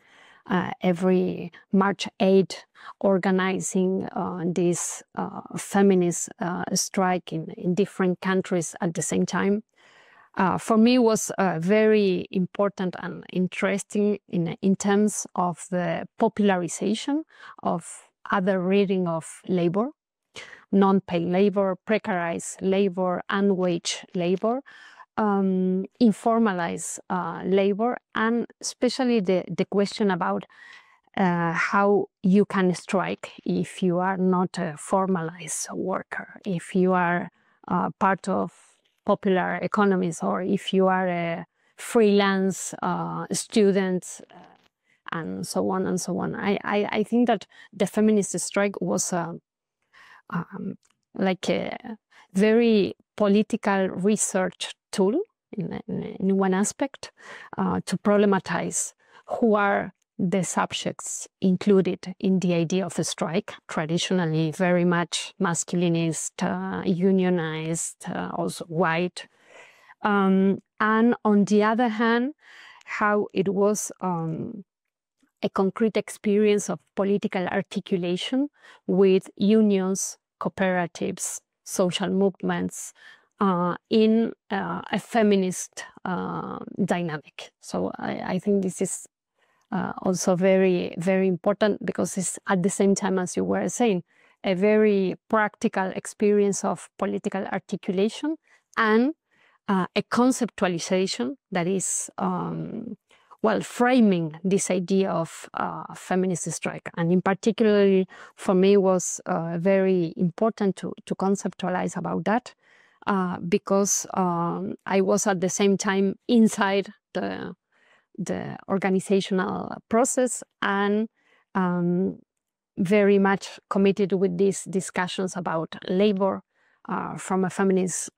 every March 8 organizing this feminist strike in different countries at the same time. For me, was very important and interesting in terms of the popularization of other reading of labor, non-paid labor, precarized labor, unwage labor, informalized labor, and especially the question about how you can strike if you are not a formalized worker, if you are part of popular economies, or if you are a freelance student, and so on and so on. I think that the feminist strike was like a very political research tool in one aspect to problematize who are the subjects included in the idea of a strike, traditionally very much masculinist, unionized, also white. And on the other hand, how it was a concrete experience of political articulation with unions, cooperatives, social movements in a feminist dynamic. So I think this is also very, very important, because it's at the same time, as you were saying, a very practical experience of political articulation and a conceptualization that is, framing this idea of feminist strike. And in particular, for me, was very important to conceptualize about that, because I was at the same time inside the organizational process and very much committed with these discussions about labor from a feminist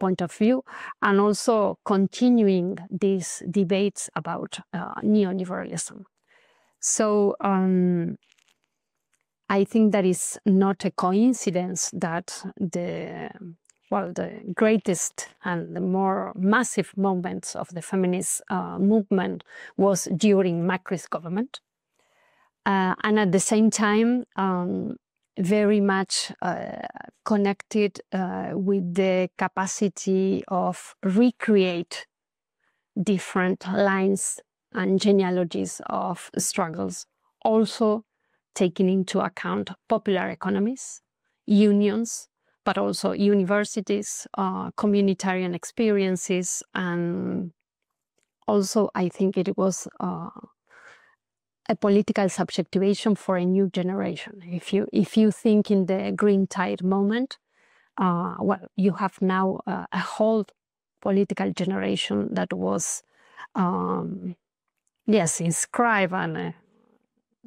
point of view, and also continuing these debates about neoliberalism. So I think that is not a coincidence that the well, the greatest and the more massive moments of the feminist movement was during Macri's government. And at the same time, very much connected with the capacity of recreate different lines and genealogies of struggles, also taking into account popular economies, unions, but also universities, communitarian experiences, and also I think it was a political subjectivation for a new generation. If you think in the Green Tide moment, well, you have now a whole political generation that was, yes, inscribed and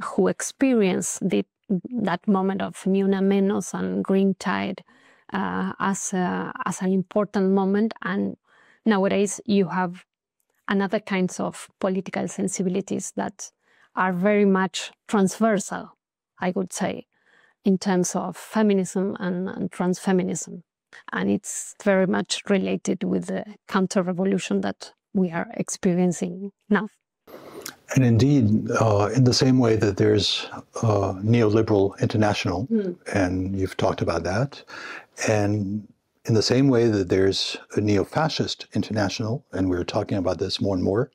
who experienced that moment of Ni Una Menos and Green Tide as an important moment. And nowadays you have another kinds of political sensibilities that are very much transversal, I would say, in terms of feminism and transfeminism. And it's very much related with the counter-revolution that we are experiencing now. And indeed, in the same way that there's neoliberal international, and you've talked about that, and in the same way that there's a neo-fascist international, and we're talking about this more and more,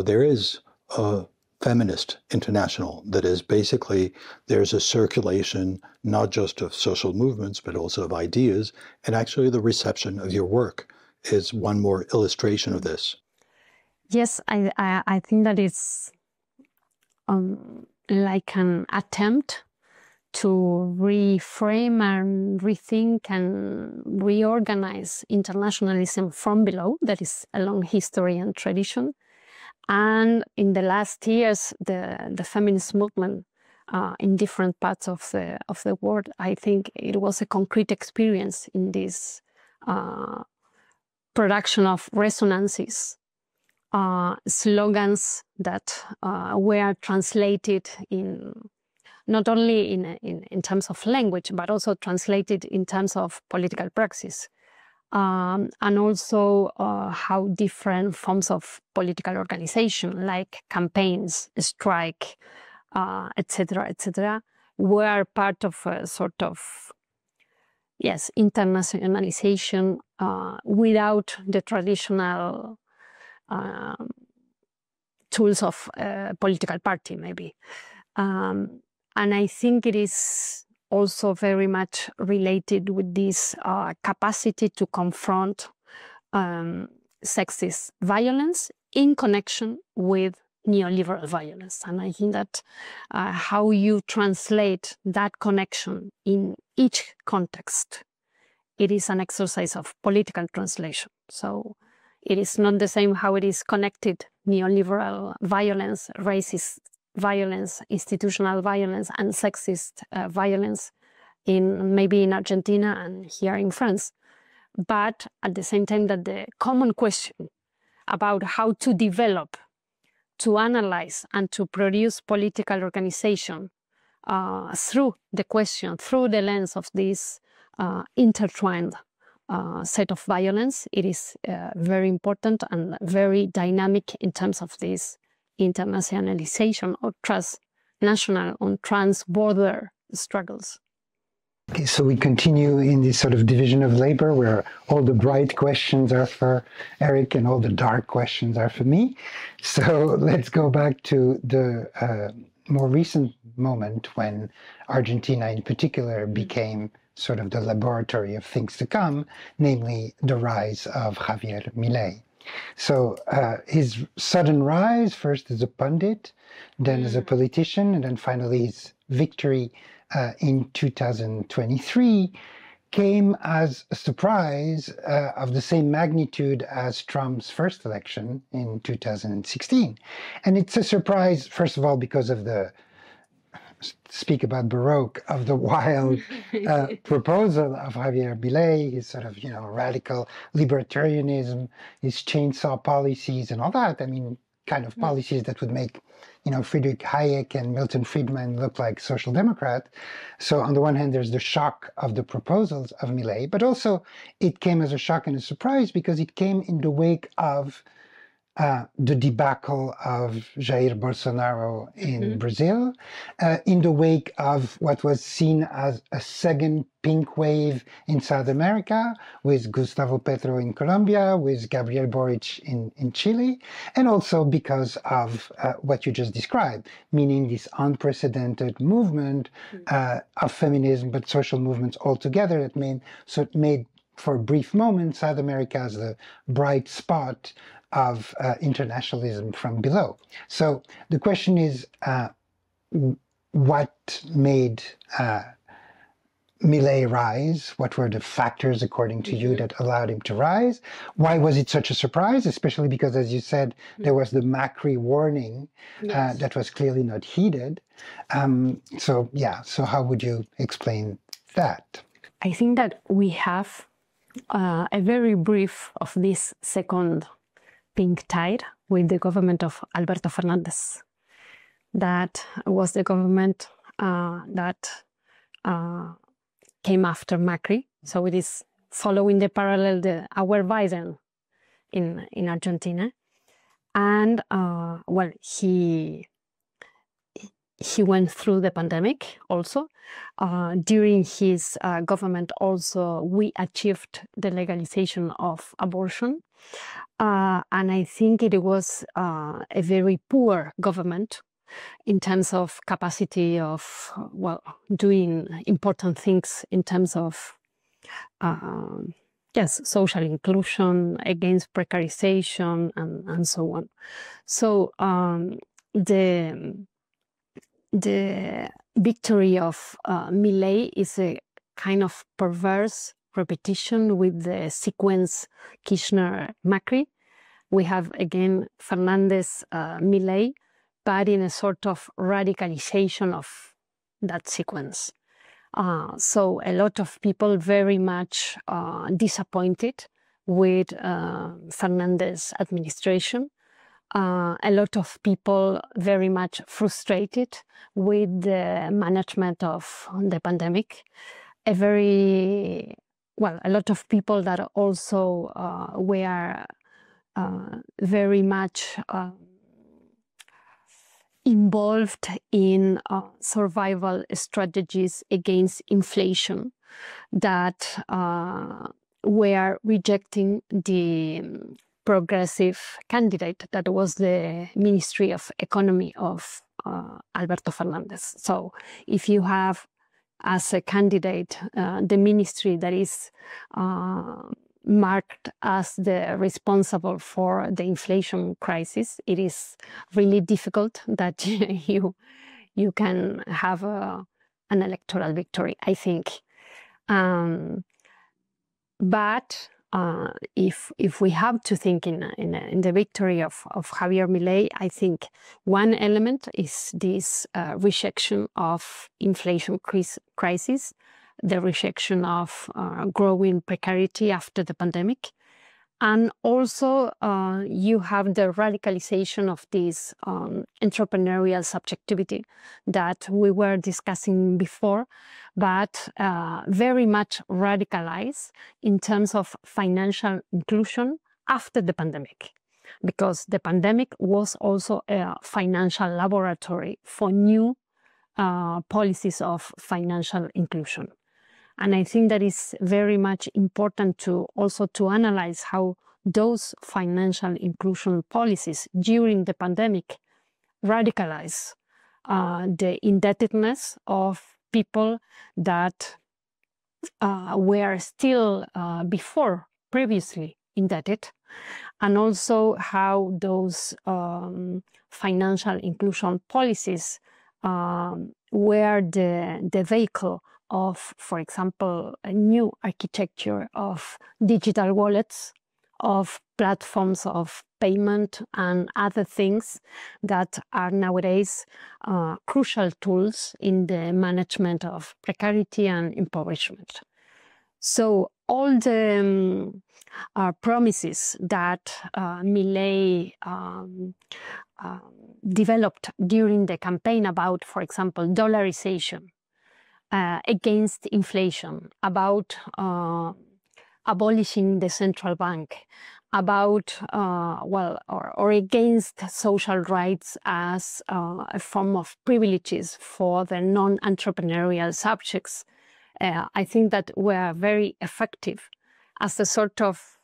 there is a feminist international that is basically, there's a circulation not just of social movements, but also of ideas, and actually the reception of your work is one more illustration of this. Yes, I think that it's like an attempt to reframe and rethink and reorganize internationalism from below. That is a long history and tradition. And in the last years, the feminist movement in different parts of the world, I think it was a concrete experience in this production of resonances, slogans that were translated in not only in terms of language, but also translated in terms of political praxis. And also how different forms of political organization, like campaigns, strike, etc., were part of a sort of, yes, internationalization without the traditional tools of political party, maybe. And I think it is also very much related with this capacity to confront sexist violence in connection with neoliberal violence. And I think that how you translate that connection in each context, it is an exercise of political translation. So it is not the same how it is connected, neoliberal violence, racist violence, institutional violence, and sexist violence maybe in Argentina and here in France. But at the same time that the common question about how to develop, to analyze, and to produce political organization through the question, through the lens of this intertwined set of violence, it is very important and very dynamic in terms of this internationalization or transnational or trans-border struggles. Okay, so we continue in this sort of division of labor where all the bright questions are for Eric and all the dark questions are for me. So let's go back to the more recent moment when Argentina in particular became sort of the laboratory of things to come, namely the rise of Javier Milei. So his sudden rise, first as a pundit, then as a politician, and then finally his victory in 2023 came as a surprise of the same magnitude as Trump's first election in 2016. And it's a surprise, first of all, because of the, speak about Baroque, of the wild proposal of Javier Milei, his sort of, radical libertarianism, his chainsaw policies and all that. I mean, kind of policies that would make, Friedrich Hayek and Milton Friedman look like social democrat. So on the one hand, there's the shock of the proposals of Milei, but also it came as a shock and a surprise because it came in the wake of the debacle of Jair Bolsonaro in Brazil, in the wake of what was seen as a second pink wave in South America, with Gustavo Petro in Colombia, with Gabriel Boric in Chile, and also because of what you just described, meaning this unprecedented movement of feminism, but social movements altogether that made for a brief moment South America as the bright spot of internationalism from below. So the question is, what made Milei rise? What were the factors, according to you, that allowed him to rise? Why was it such a surprise? Especially because, as you said, there was the Macri warning that was clearly not heeded. So how would you explain that? I think that we have a very brief of this second pink tide with the government of Alberto Fernandez. That was the government that came after Macri. So it is following the parallel, our Biden in Argentina. And he went through the pandemic also. During his government also, we achieved the legalization of abortion. And I think it was a very poor government in terms of capacity of, doing important things in terms of, social inclusion, against precarization, and so on. So the victory of Milei is a kind of perverse repetition with the sequence Kirchner-Macri. We have again Fernandez, Milei, but in a sort of radicalization of that sequence. So a lot of people very much disappointed with Fernandez administration. A lot of people very much frustrated with the management of the pandemic. A lot of people that also were very much involved in survival strategies against inflation that were rejecting the progressive candidate that was the Ministry of Economy of Alberto Fernandez. So if you have as a candidate the ministry that is marked as the responsible for the inflation crisis, it is really difficult that you can have an electoral victory, I think. But if we have to think in the victory of Javier Milei, I think one element is this rejection of inflation crisis, the rejection of growing precarity after the pandemic. And also you have the radicalization of this entrepreneurial subjectivity that we were discussing before, but very much radicalized in terms of financial inclusion after the pandemic. Because the pandemic was also a financial laboratory for new policies of financial inclusion. And I think that is very much important to analyze how those financial inclusion policies during the pandemic radicalize the indebtedness of people that were still previously indebted, and also how those financial inclusion policies were the vehicle of, for example, a new architecture of digital wallets, of platforms of payment and other things that are nowadays crucial tools in the management of precarity and impoverishment. So all the promises that Milei developed during the campaign about, for example, dollarization, against inflation, about abolishing the central bank, about, or against social rights as a form of privileges for the non-entrepreneurial subjects, I think that were very effective as a sort of,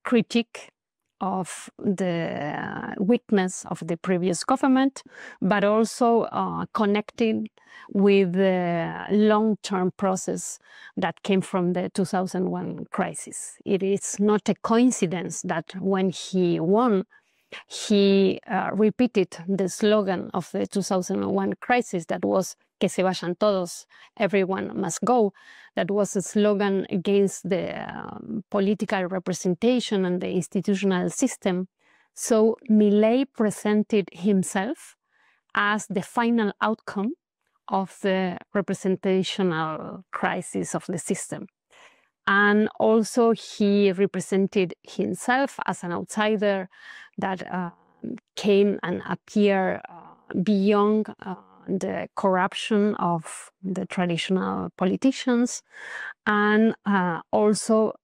critique of the weakness of the previous government, but also connected with the long-term process that came from the 2001 crisis. It is not a coincidence that when he won, he repeated the slogan of the 2001 crisis that was "Que se vayan todos, everyone must go." That was a slogan against the political representation and the institutional system. So Milei presented himself as the final outcome of the representational crisis of the system. And also he represented himself as an outsider that came and appeared beyond the corruption of the traditional politicians, and also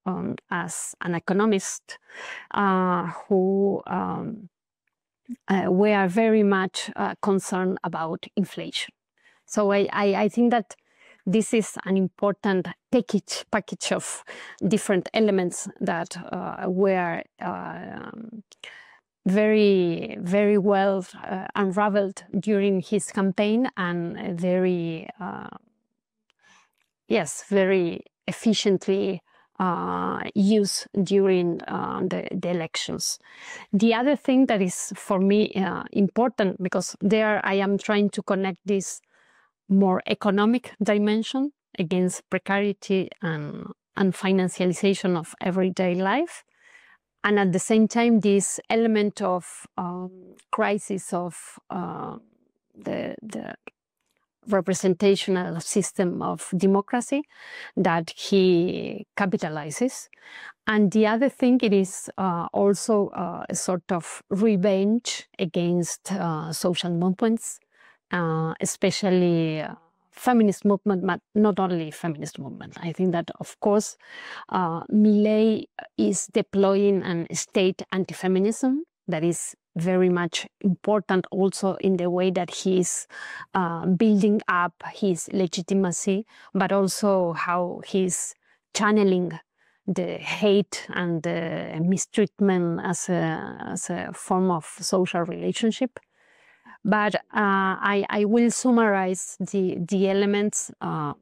as an economist who were very much concerned about inflation. So I think that this is an important package of different elements that were very, very well unraveled during his campaign, and very efficiently used during the elections. The other thing that is for me important, because there I am trying to connect this more economic dimension against precarity and financialization of everyday life, and at the same time this element of crisis of the representational system of democracy that he capitalizes. And the other thing, it is also a sort of revenge against social movements, especially feminist movement, but not only feminist movement. I think that, of course, Milei is deploying a state anti-feminism that is very much important also in the way that he is building up his legitimacy, but also how he's channeling the hate and the mistreatment as a form of social relationship. But I will summarize the elements of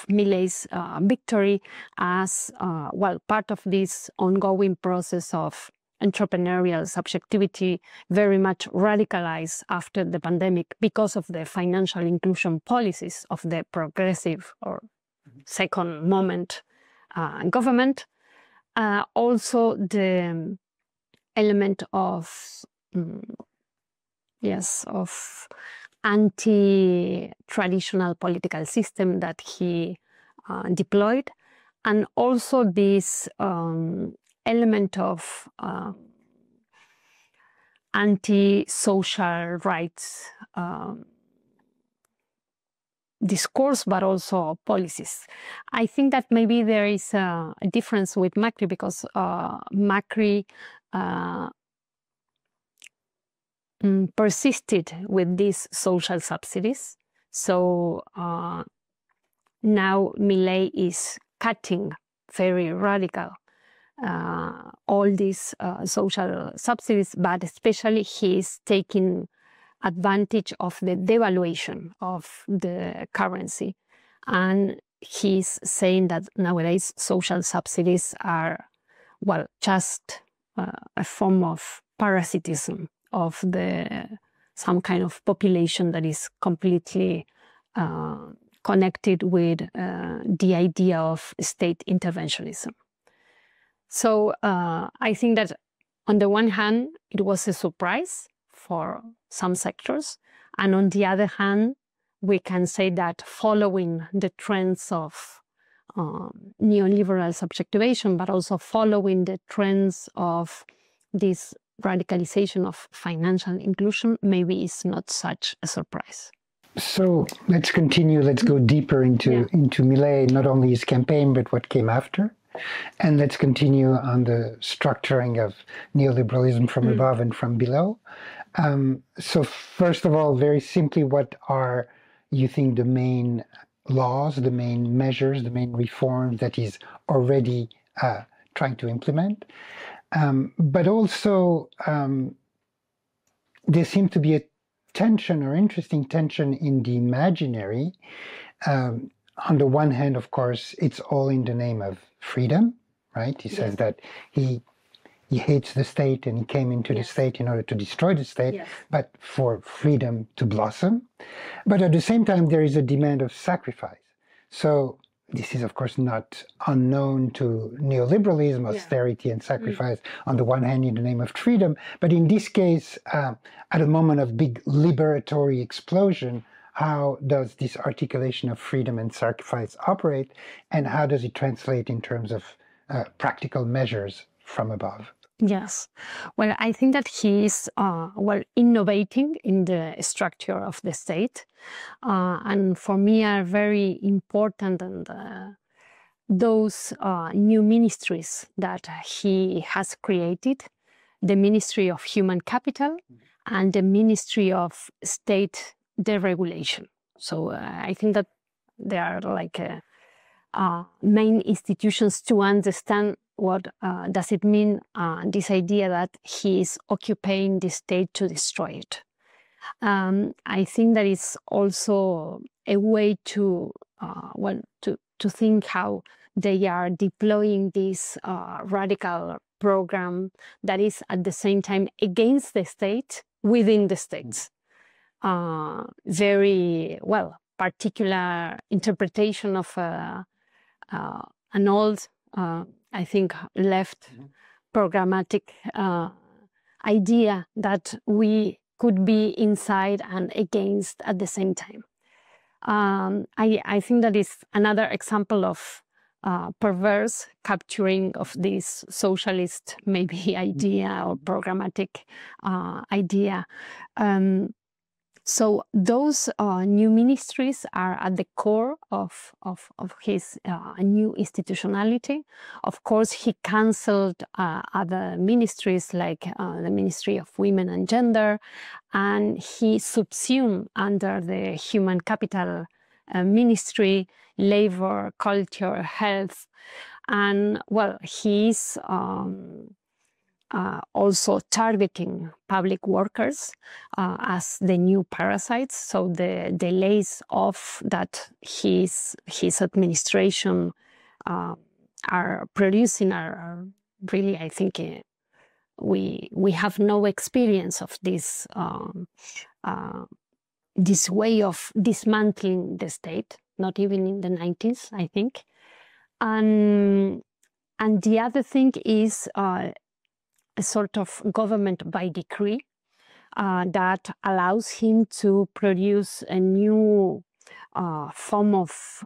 Milei's victory as part of this ongoing process of entrepreneurial subjectivity, very much radicalized after the pandemic because of the financial inclusion policies of the progressive or second moment government. Also the element of of anti-traditional political system that he deployed, and also this element of anti-social rights discourse, but also policies. I think that maybe there is a difference with Macri, because Macri persisted with these social subsidies. So now Milei is cutting very radical all these social subsidies, but especially he is taking advantage of the devaluation of the currency. And he's saying that nowadays social subsidies are, just a form of parasitism of some kind of population that is completely connected with the idea of state interventionism. So I think that on the one hand, it was a surprise for some sectors, and on the other hand, we can say that following the trends of neoliberal subjectivation, but also following the trends of this radicalization of financial inclusion, maybe is not such a surprise. So let's continue. Let's go deeper into Millet, not only his campaign, but what came after. And let's continue on the structuring of neoliberalism from above and from below. So first of all, very simply, what are, you think, the main laws, the main measures, the main reforms that he's already trying to implement? But also, there seems to be a tension, or interesting tension, in the imaginary. On the one hand, of course, it's all in the name of freedom, right? He says that he hates the state and he came into the state in order to destroy the state, but for freedom to blossom. But at the same time, there is a demand of sacrifice. So this is, of course, not unknown to neoliberalism, austerity and sacrifice, on the one hand, in the name of freedom. But in this case, at a moment of big liberatory explosion, how does this articulation of freedom and sacrifice operate, and how does it translate in terms of practical measures from above? Yes. Well, I think that he is innovating in the structure of the state. And for me are very important and those new ministries that he has created, the Ministry of Human Capital and the Ministry of State Deregulation. So I think that they are like main institutions to understand what does it mean, this idea that he is occupying the state to destroy it. I think that is also a way to think how they are deploying this radical program that is at the same time against the state within the states. Very particular interpretation of an old, I think, left programmatic idea that we could be inside and against at the same time. I think that is another example of perverse capturing of this socialist maybe idea or programmatic idea. So those new ministries are at the core of his new institutionality. Of course, he cancelled other ministries like the Ministry of Women and Gender, and he subsumed under the Human Capital Ministry, Labor, Culture, Health, and he's also targeting public workers as the new parasites. So the delays of that his administration are producing are really, I think, we have no experience of this this way of dismantling the state, not even in the 90s, I think. And the other thing is a sort of government by decree that allows him to produce a new form of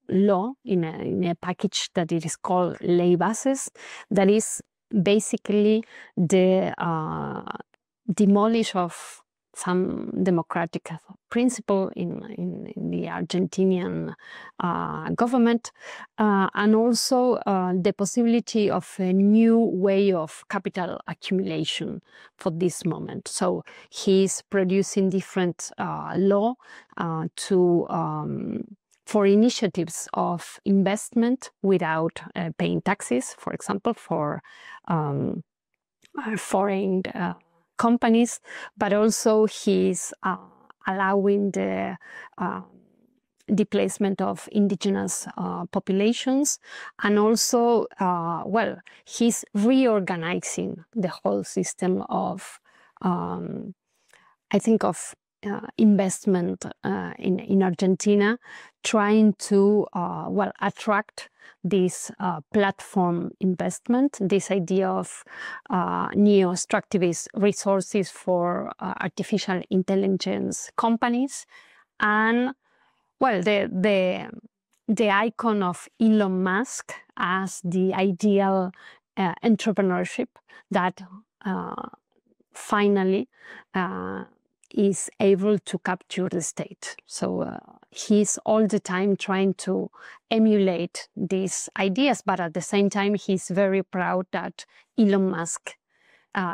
law in a package that it is called ley bases, that is basically the demolish of some democratic principle in the Argentinian government, and also the possibility of a new way of capital accumulation for this moment. So he's producing different law for initiatives of investment without paying taxes, for example, for foreign companies, but also he's allowing the displacement of indigenous populations, and also, he's reorganizing the whole system of, I think, of investment in Argentina, trying to attract this platform investment, this idea of neo-extractivist resources for artificial intelligence companies, and the the icon of Elon Musk as the ideal entrepreneurship that finally is able to capture the state. So he's all the time trying to emulate these ideas, but at the same time, he's very proud that Elon Musk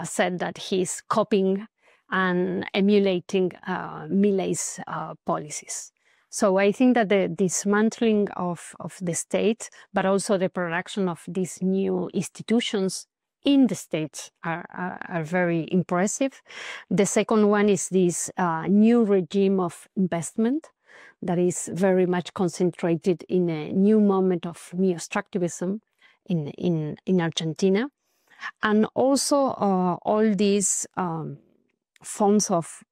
said that he's copying and emulating Millei's policies. So I think that the dismantling of the state, but also the production of these new institutions in the states are very impressive. The second one is this new regime of investment that is very much concentrated in a new moment of neo-extractivism in Argentina. And also all these forms of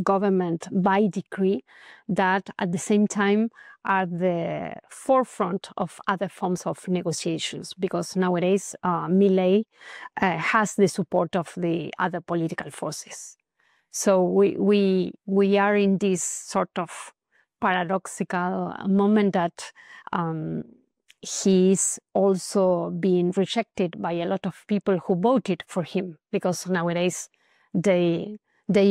government by decree that at the same time are the forefront of other forms of negotiations, because nowadays Milei has the support of the other political forces. So we are in this sort of paradoxical moment that he's also being rejected by a lot of people who voted for him, because nowadays they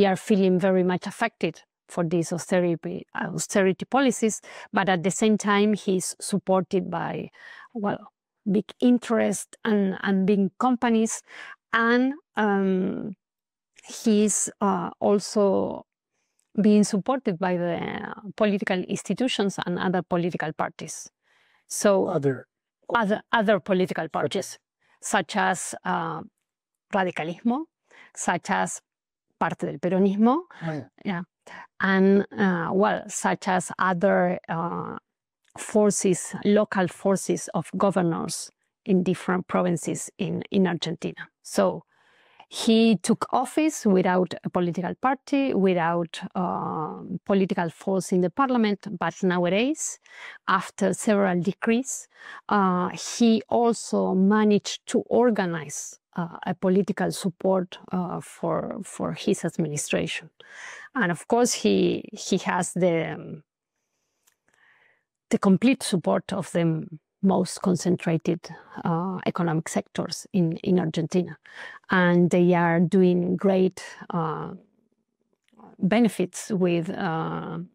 are feeling very much affected for these austerity policies, but at the same time, he's supported by, well, big interest and big companies, and he's also being supported by the political institutions and other political parties. So other political parties, such as radicalismo, such as parte del peronismo, and such as other forces, local forces of governors in different provinces in Argentina. So he took office without a political party, without political force in the parliament, but nowadays, after several decrees, he also managed to organize a political support for his administration. And of course, he has the complete support of the most concentrated economic sectors in Argentina. And they are doing great benefits with the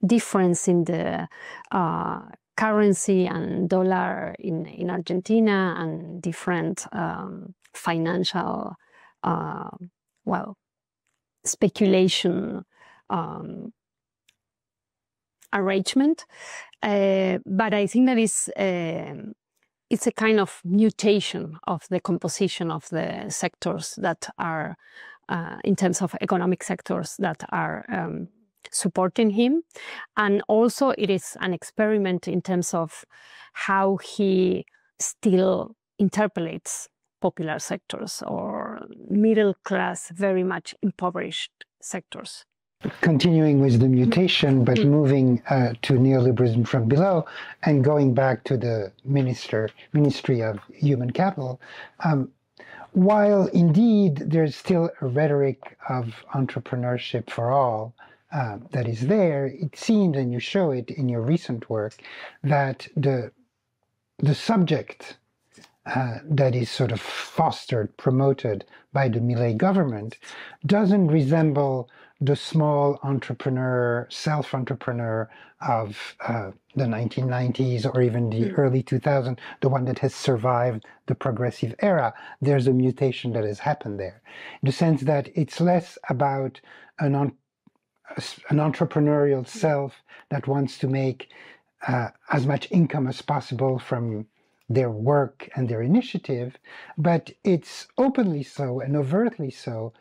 difference in the currency and dollar in Argentina, and different financial, speculation arrangement. But I think that it's a kind of mutation of the composition of the sectors that are, in terms of economic sectors that are supporting him. And also it is an experiment in terms of how he still interpolates popular sectors or middle class, very much impoverished sectors. Continuing with the mutation, but moving to neoliberalism from below and going back to the Ministry of Human Capital, while indeed there's still a rhetoric of entrepreneurship for all that is there, it seems, and you show it in your recent work, that the subject that is sort of fostered, promoted by the Milei government doesn't resemble the small entrepreneur, self-entrepreneur of the 1990s or even the early 2000s, the one that has survived the progressive era. There's a mutation that has happened there, in the sense that it's less about an entrepreneurial self that wants to make as much income as possible from their work and their initiative, but it's openly so and overtly so,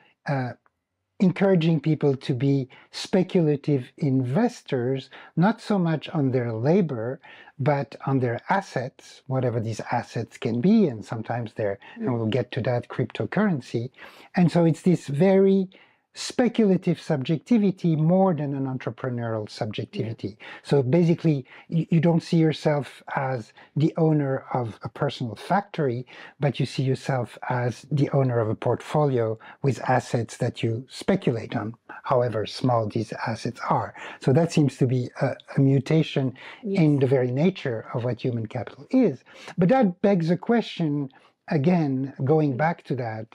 encouraging people to be speculative investors, not so much on their labor, but on their assets, whatever these assets can be, and sometimes they're, and we'll get to that, cryptocurrency. And so it's this very speculative subjectivity more than an entrepreneurial subjectivity. So basically, you don't see yourself as the owner of a personal factory, but you see yourself as the owner of a portfolio with assets that you speculate on. however small these assets are. So that seems to be a mutation in the very nature of what human capital is. But that begs a question, again, going back to that,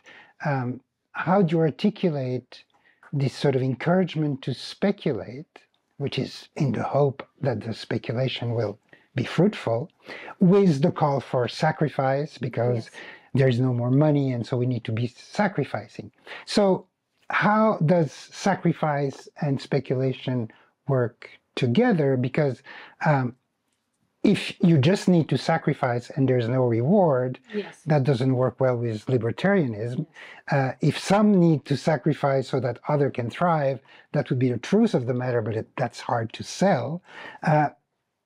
how do you articulate this sort of encouragement to speculate, which is in the hope that the speculation will be fruitful, with the call for sacrifice, because there's no more money and so we need to be sacrificing. So how does sacrifice and speculation work together? Because if you just need to sacrifice and there's no reward, that doesn't work well with libertarianism. If some need to sacrifice so that other can thrive, that would be the truth of the matter, but that's hard to sell.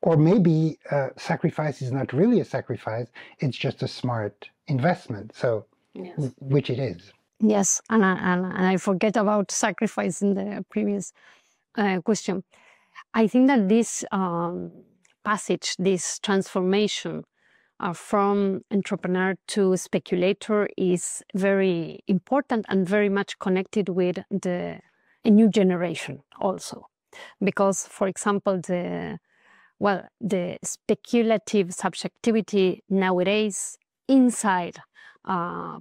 Or maybe sacrifice is not really a sacrifice, it's just a smart investment. So, which it is. Yes, and I forget about sacrifice in the previous question. I think that this passage, this transformation from entrepreneur to speculator is very important and very much connected with a new generation also. Because, for example, the speculative subjectivity nowadays inside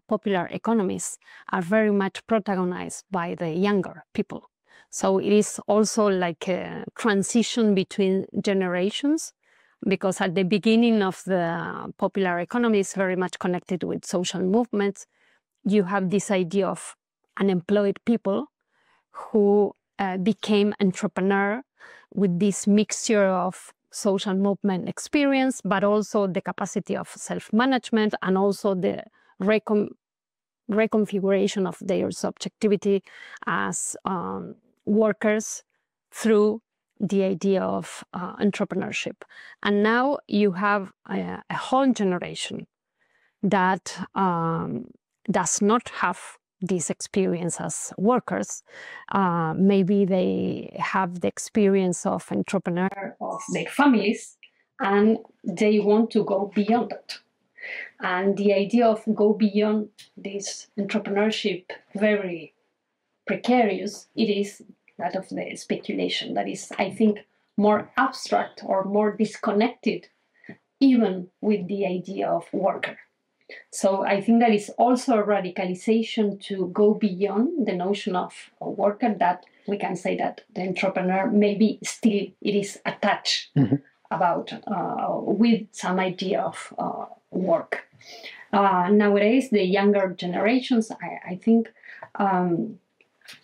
popular economies are very much protagonized by the younger people. So it is also like a transition between generations, because at the beginning of the popular economy is very much connected with social movements. You have this idea of unemployed people who became entrepreneur with this mixture of social movement experience, but also the capacity of self-management and also the reconfiguration of their subjectivity as workers through the idea of entrepreneurship. And now you have a whole generation that does not have this experience as workers. Maybe they have the experience of entrepreneur of their families and they want to go beyond it. And the idea of go beyond this entrepreneurship, very precarious, it is that of the speculation that is, I think, more abstract or more disconnected even with the idea of worker. So I think that is also a radicalization to go beyond the notion of a worker, that we can say that the entrepreneur maybe still it is attached about with some idea of work. Nowadays, the younger generations, I think,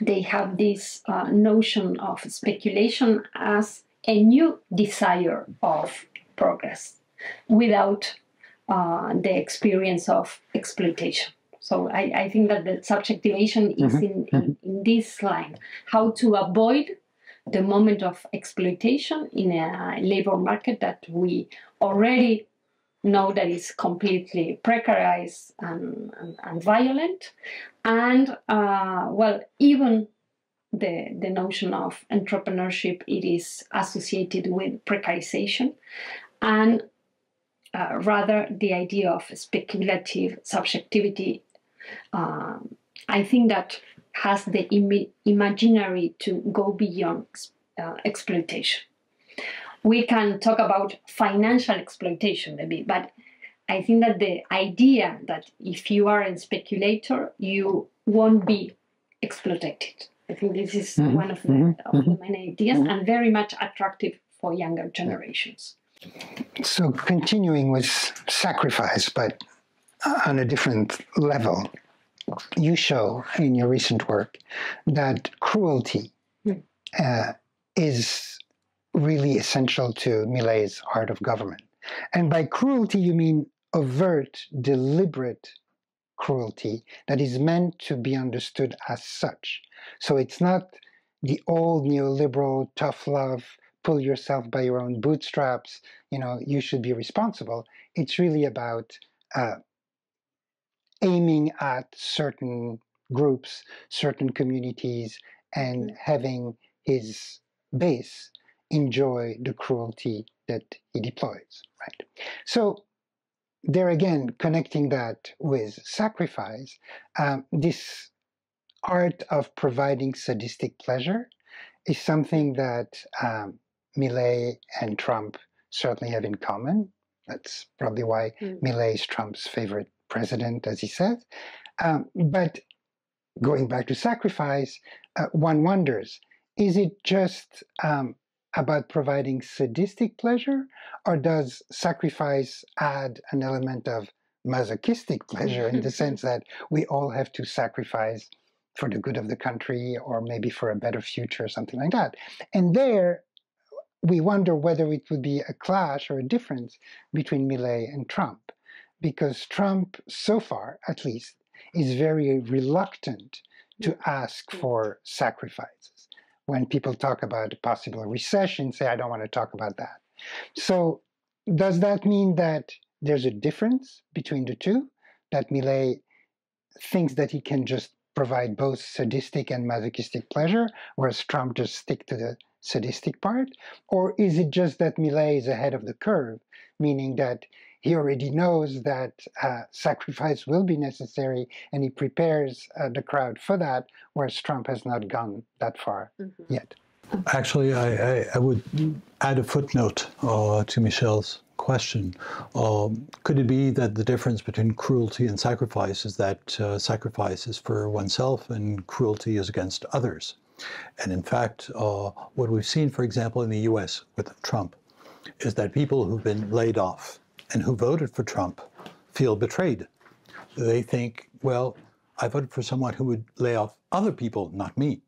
they have this notion of speculation as a new desire of progress without the experience of exploitation. So I think that the subjectivation is in this line, how to avoid the moment of exploitation in a labor market that we already know that is completely precarized and violent. And, even the notion of entrepreneurship, it is associated with precarization. And rather the idea of speculative subjectivity, I think that has the imaginary to go beyond exploitation. We can talk about financial exploitation maybe, but I think that the idea that if you are a speculator, you won't be exploited. I think this is one of the main ideas and very much attractive for younger generations. So continuing with sacrifice, but on a different level, you show in your recent work that cruelty is really essential to Millet's art of government. And by cruelty, you mean overt, deliberate cruelty that is meant to be understood as such. So it's not the old neoliberal tough love, pull yourself by your own bootstraps, you should be responsible. It's really about aiming at certain groups, certain communities, and having his base enjoy the cruelty that he deploys, right? So there again, connecting that with sacrifice, this art of providing sadistic pleasure is something that Millet and Trump certainly have in common. That's probably why Millet is Trump's favorite president, as he says. But going back to sacrifice, one wonders, is it just about providing sadistic pleasure, or does sacrifice add an element of masochistic pleasure in the sense that we all have to sacrifice for the good of the country or maybe for a better future or something like that? And there, we wonder whether it would be a clash or a difference between Millet and Trump, because Trump, so far at least, is very reluctant to ask for sacrifices. When people talk about a possible recession, say, I don't want to talk about that. So does that mean that there's a difference between the two, that Millet thinks that he can just provide both sadistic and masochistic pleasure, whereas Trump just stick to the sadistic part? Or is it just that Millet is ahead of the curve, meaning that he already knows that sacrifice will be necessary and he prepares the crowd for that, whereas Trump has not gone that far yet? Actually, I would add a footnote to Michelle's question. Could it be that the difference between cruelty and sacrifice is that sacrifice is for oneself and cruelty is against others? And in fact, what we've seen, for example, in the US with Trump, is that people who've been laid off and who voted for Trump feel betrayed. They think, well, I voted for someone who would lay off other people, not me.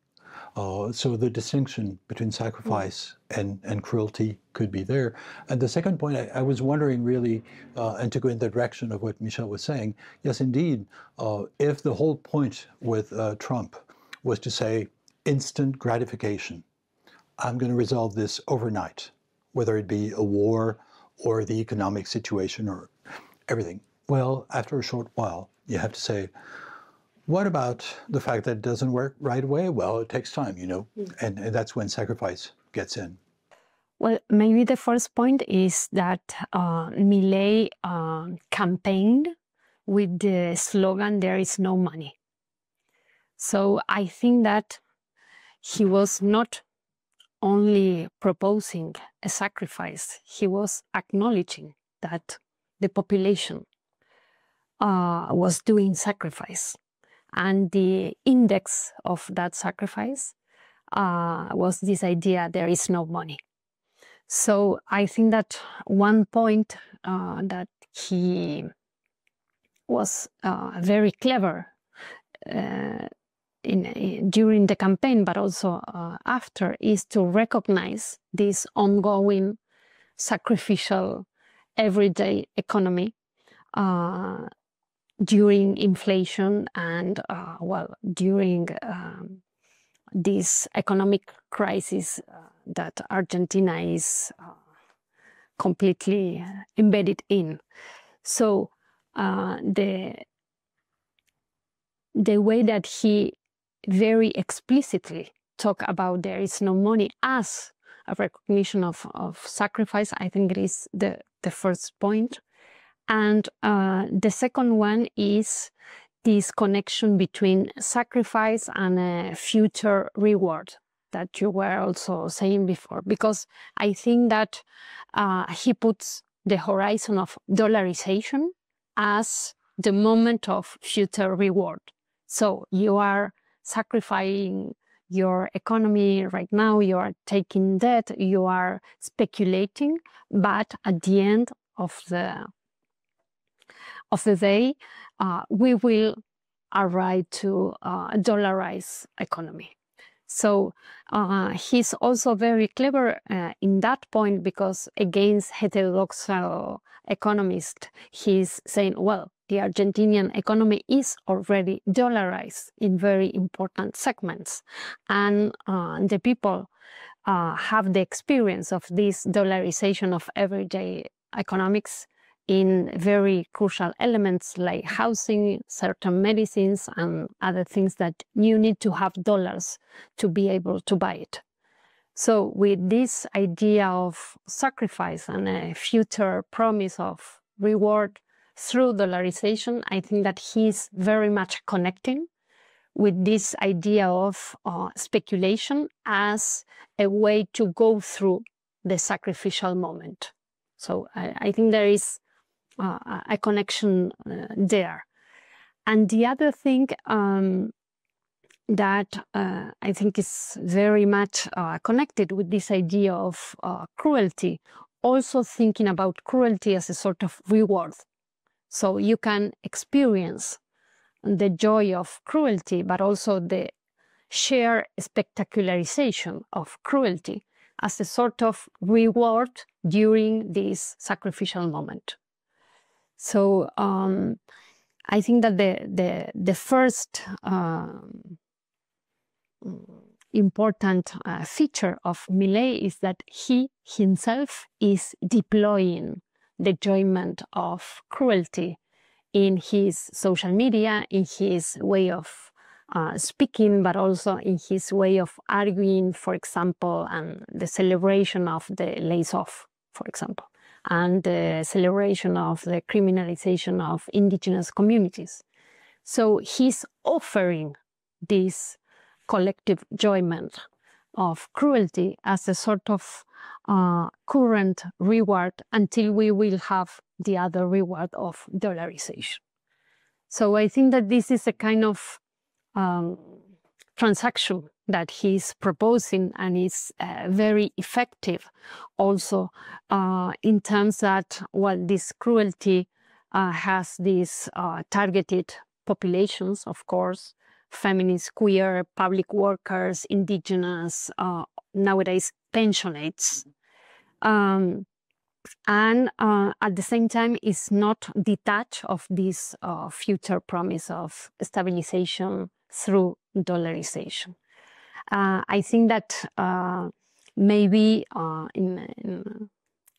So the distinction between sacrifice and cruelty could be there. And the second point, I was wondering really, and to go in the direction of what Michelle was saying, yes, indeed, if the whole point with Trump was to say instant gratification, I'm going to resolve this overnight, whether it be a war or the economic situation or everything. Well, after a short while, you have to say, what about the fact that it doesn't work right away? Well, it takes time, you know, and that's when sacrifice gets in. Well, maybe the first point is that Millet campaigned with the slogan, "There is no money." So I think that he was not only proposing a sacrifice, he was acknowledging that the population was doing sacrifice. And the index of that sacrifice was this idea, there is no money. So I think that one point that he was very clever during the campaign, but also after, is to recognize this ongoing sacrificial everyday economy during inflation and, during this economic crisis that Argentina is completely embedded in. So the way that he very explicitly talked about there is no money as a recognition of sacrifice, I think it is the first point. And the second one is this connection between sacrifice and a future reward that you were also saying before, because I think that he puts the horizon of dollarization as the moment of future reward. So you are sacrificing your economy right now, you are taking debt, you are speculating, but at the end of the day, we will arrive to a dollarized economy. So he's also very clever in that point, because against heterodox economists, he's saying, well, the Argentinian economy is already dollarized in very important segments. And the people have the experience of this dollarization of everyday economics in very crucial elements like housing, certain medicines, and other things that you need to have dollars to be able to buy it. So with this idea of sacrifice and a future promise of reward through dollarization, I think that he's very much connecting with this idea of speculation as a way to go through the sacrificial moment. So I think there is a connection there. And the other thing that I think is very much connected with this idea of cruelty, also thinking about cruelty as a sort of reward. So you can experience the joy of cruelty, but also the sheer spectacularization of cruelty as a sort of reward during this sacrificial moment. So I think that the first important feature of Millet is that he himself is deploying the enjoyment of cruelty in his social media, in his way of speaking, but also in his way of arguing, for example, and the celebration of the laissez-off, for example, and the celebration of the criminalization of indigenous communities. So he's offering this collective enjoyment of cruelty as a sort of current reward until we will have the other reward of dollarization. So I think that this is a kind of transaction that he's proposing, and is very effective also in terms that, well, this cruelty has these targeted populations, of course, feminists, queer, public workers, indigenous, nowadays pensionates. And at the same time is not detached of this future promise of stabilization through dollarization. I think that maybe in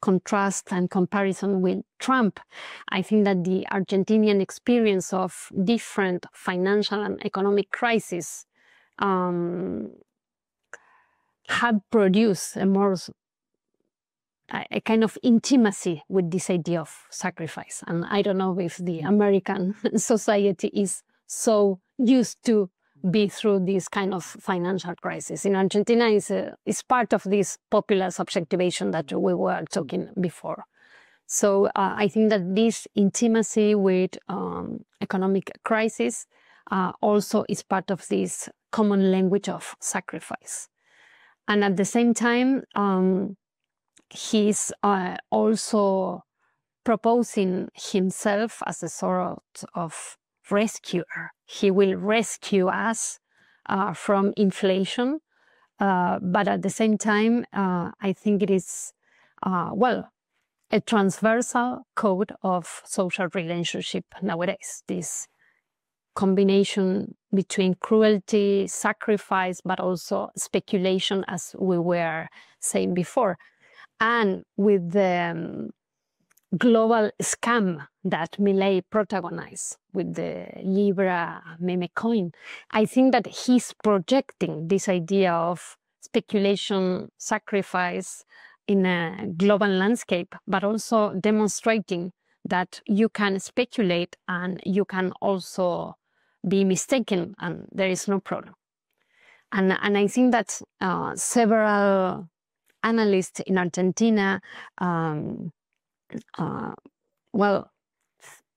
contrast and comparison with Trump, I think that the Argentinian experience of different financial and economic crises had produced a kind of intimacy with this idea of sacrifice. And I don't know if the American society is so used to be through this kind of financial crisis. In Argentina, is part of this popular subjectivation that we were talking before. So I think that this intimacy with economic crisis also is part of this common language of sacrifice. And at the same time, he's also proposing himself as a sort of rescuer. He will rescue us from inflation, but at the same time, I think it is, well, a transversal code of social relationship nowadays. This combination between cruelty, sacrifice, but also speculation, as we were saying before. And with the global scam that Millet protagonized with the Libra meme coin, I think that he's projecting this idea of speculation, sacrifice in a global landscape, but also demonstrating that you can speculate and you can also be mistaken, and there is no problem. And I think that several analysts in Argentina well,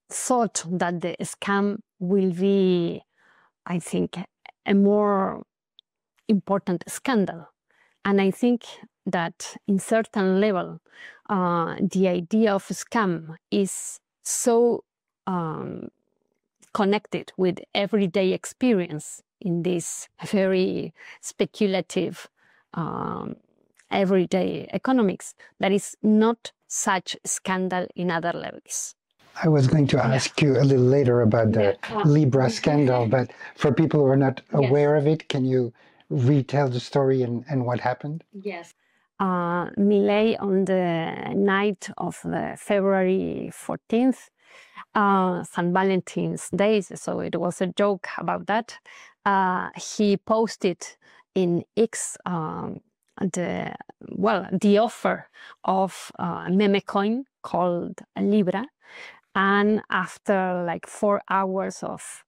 thought that the scam will be, I think, a more important scandal. And I think that in certain level, the idea of scam is so connected with everyday experience in this very speculative everyday economics that is not such scandal in other levels. I was going to ask you a little later about the Libra scandal, but for people who are not aware of it, can you retell the story and what happened? Yes. Millet, on the night of the February 14th, St. Valentine's Day, so it was a joke about that, he posted in X the offer of a meme coin called Libra. And after like 4 hours of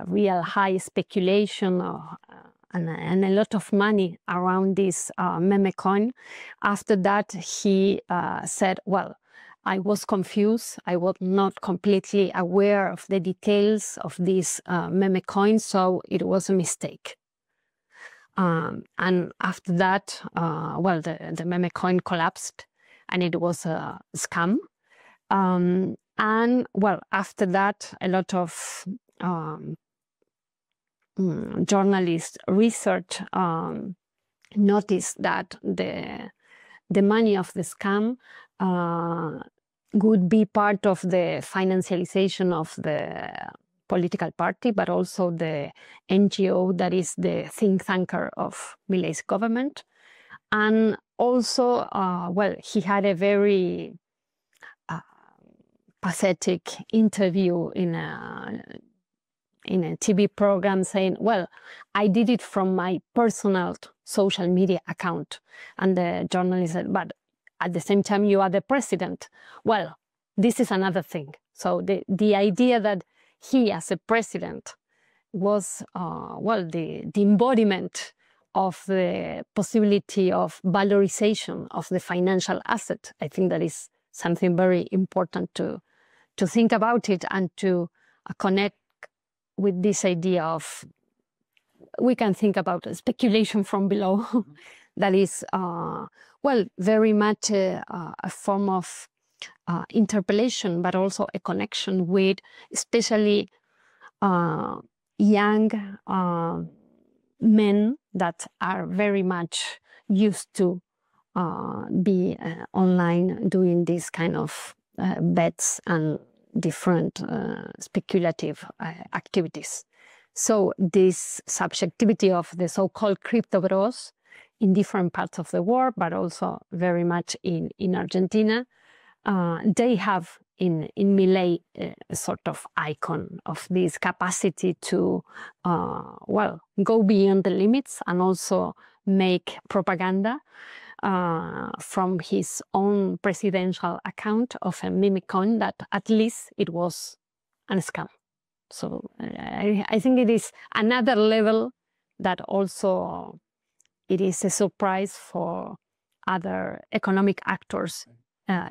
real high speculation and a lot of money around this meme coin. After that, he said, well, I was confused. I was not completely aware of the details of this meme coin, so it was a mistake. And after that, well, the meme coin collapsed and it was a scam. And well, after that, a lot of journalists research noticed that the money of the scam would be part of the financialization of the political party, but also the NGO that is the think tanker of Milei's government. And also, well, he had a very pathetic interview in a TV program saying, well, I did it from my personal social media account. And the journalist said, but at the same time, you are the president. Well, this is another thing. So the idea that he, as a president, was, well, the embodiment of the possibility of valorization of the financial asset, I think that is something very important to think about it and to connect with this idea of, we can think about speculation from below, that is, well, very much a form of interpellation, but also a connection with especially young men that are very much used to be online doing this kind of bets and different speculative activities. So this subjectivity of the so-called crypto bros in different parts of the world, but also very much in Argentina, they have in Milei a sort of icon of this capacity to, well, go beyond the limits and also make propaganda from his own presidential account of a meme coin that at least it was a scam. So I think it is another level that also it is a surprise for other economic actors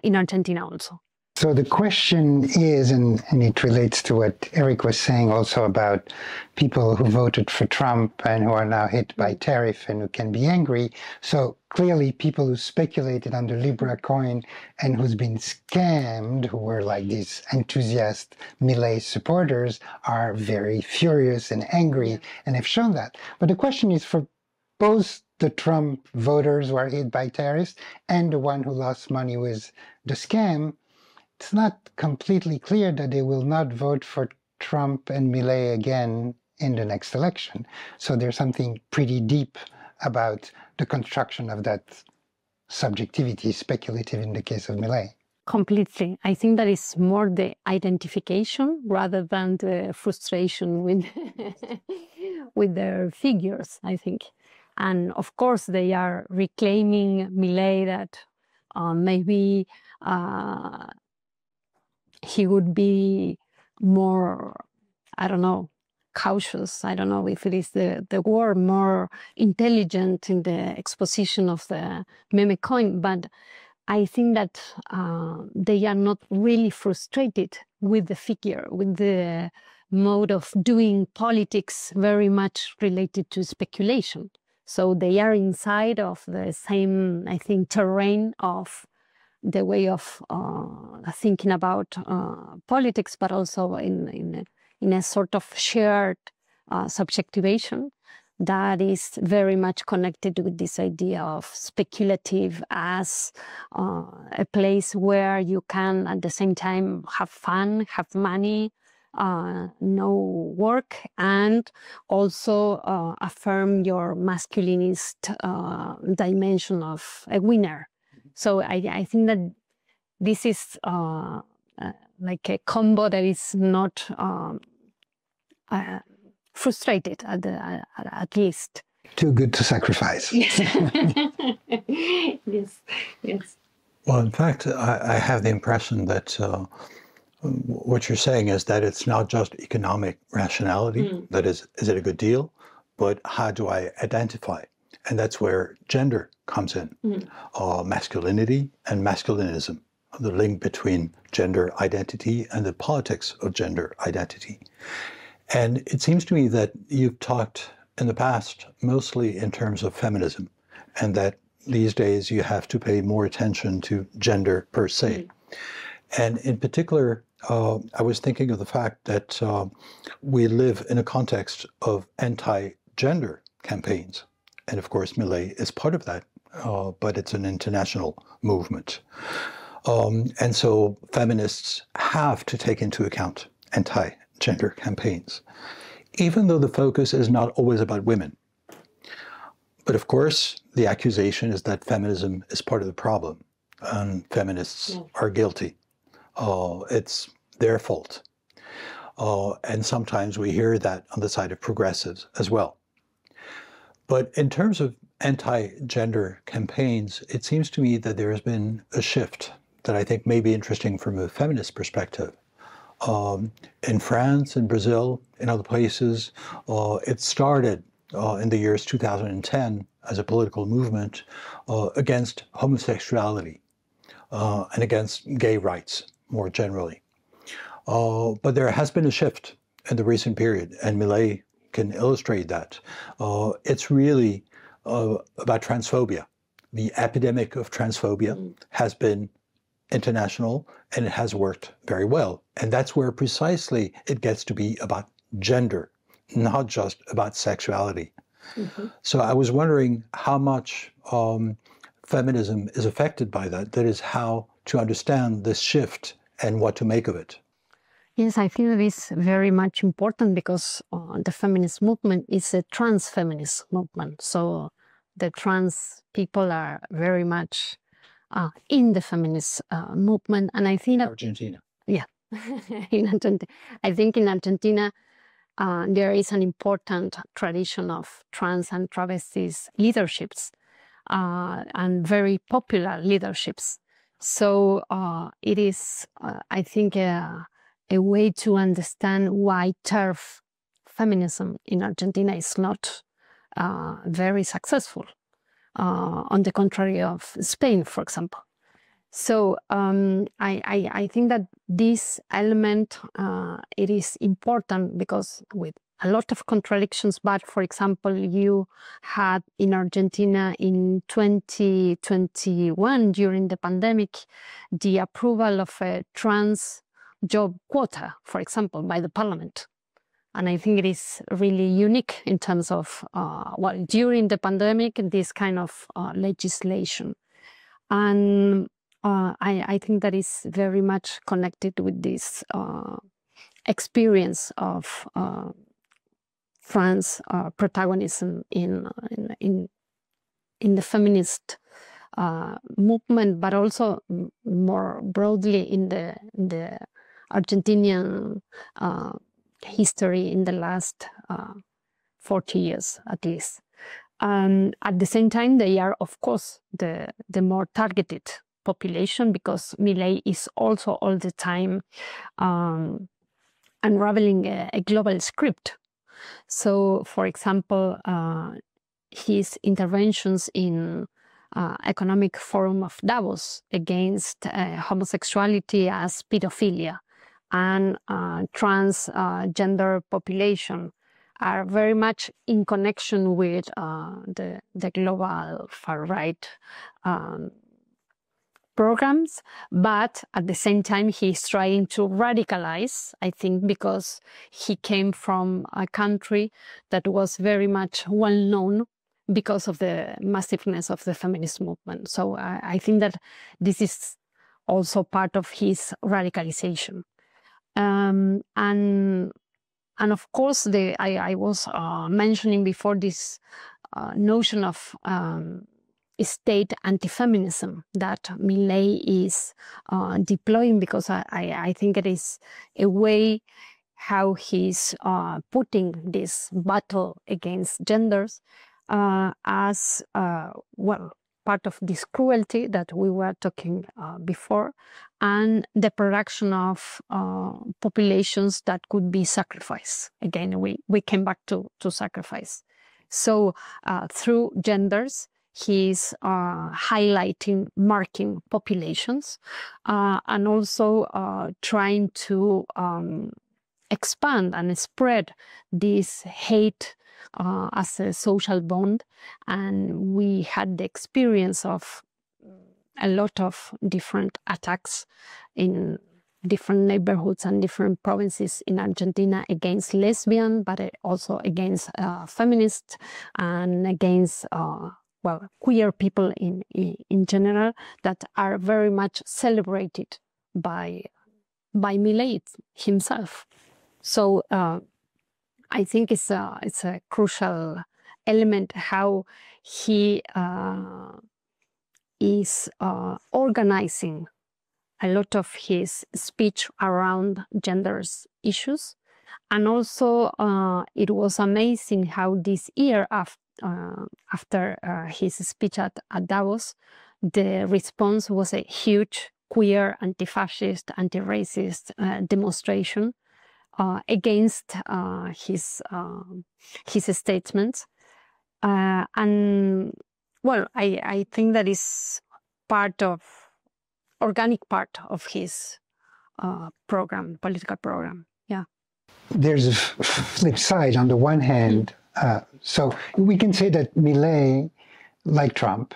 in Argentina also. So the question is, and it relates to what Eric was saying also about people who voted for Trump and who are now hit by tariff and who can be angry. So clearly people who speculated on the Libra coin and who's been scammed, who were like these enthusiast Milei supporters, are very furious and angry and have shown that. But the question is for both the Trump voters who are hit by tariffs and the one who lost money with the scam, it's not completely clear that they will not vote for Trump and Milei again in the next election. So there's something pretty deep about the construction of that subjectivity, speculative in the case of Milei. Completely. I think that is more the identification rather than the frustration with, with their figures, I think. And of course, they are reclaiming Milei that maybe he would be more, I don't know, cautious. I don't know if it is the word, more intelligent in the exposition of the meme coin. But I think that they are not really frustrated with the figure, with the mode of doing politics very much related to speculation. So they are inside of the same, I think, terrain of the way of thinking about politics, but also in a sort of shared subjectivation that is very much connected with this idea of speculative as a place where you can at the same time have fun, have money, no work, and also affirm your masculinist dimension of a winner. So I think that this is like a combo that is not frustrated at least. Too good to sacrifice. Yes. Yes. Yes. Well, in fact, I have the impression that what you're saying is that it's not just economic rationality, that is it a good deal, but how do I identify? And that's where gender comes in, masculinity and masculinism, the link between gender identity and the politics of gender identity. And it seems to me that you've talked in the past mostly in terms of feminism, and that these days you have to pay more attention to gender per se. And in particular, I was thinking of the fact that we live in a context of anti-gender campaigns. And of course, Millet is part of that, but it's an international movement. And so feminists have to take into account anti-gender campaigns, even though the focus is not always about women. But of course, the accusation is that feminism is part of the problem, and feminists are guilty. It's their fault. And sometimes we hear that on the side of progressives as well. But in terms of anti-gender campaigns, it seems to me that there has been a shift that I think may be interesting from a feminist perspective. In France, in Brazil, in other places, it started in the years 2010 as a political movement against homosexuality and against gay rights more generally. But there has been a shift in the recent period, and Millet can illustrate that. It's really about transphobia. The epidemic of transphobia has been international, and it has worked very well. And that's where precisely it gets to be about gender, not just about sexuality. So I was wondering how much feminism is affected by that. That is, how to understand this shift and what to make of it. Yes, I think that is very much important because the feminist movement is a trans feminist movement. So the trans people are very much in the feminist movement. And I think that Argentina. Yeah, in Argentina. I think in Argentina there is an important tradition of trans and travestis leaderships and very popular leaderships. So it is, I think, a way to understand why TERF feminism in Argentina is not very successful, on the contrary of Spain, for example. So I think that this element, it is important because with a lot of contradictions, but for example, you had in Argentina in 2021, during the pandemic, the approval of a trans job quota, for example, by the parliament. And I think it is really unique in terms of, well, during the pandemic, this kind of legislation. And I think that is very much connected with this experience of France protagonism in the feminist movement, but also more broadly in the Argentinian history in the last 40 years at least. At the same time, they are, of course, the more targeted population, because Millet is also all the time unraveling a global script. So, for example, his interventions in Economic Forum of Davos against homosexuality as pedophilia and transgender population are very much in connection with the global far-right programs, but at the same time he's trying to radicalize, I think, because he came from a country that was very much well known because of the massiveness of the feminist movement. So I think that this is also part of his radicalization. And of course, I was mentioning before this notion of state anti-feminism that Millet is deploying, because I think it is a way how he's putting this battle against genders as, well, part of this cruelty that we were talking before, and the production of populations that could be sacrificed. Again, we came back to sacrifice. So through genders, he's highlighting, marking populations, and also trying to expand and spread this hate as a social bond. And we had the experience of a lot of different attacks in different neighborhoods and different provinces in Argentina against lesbians, but also against feminists and against well, queer people in general, that are very much celebrated by Milei himself. So I think it's a crucial element how he is organizing a lot of his speech around gender issues. And also it was amazing how this year after his speech at Davos, the response was a huge queer, anti-fascist, anti-racist demonstration against his statements. And well, I think that is organic part of his program, political program. Yeah. There's a flip side. On the one hand, so we can say that Milei, like Trump,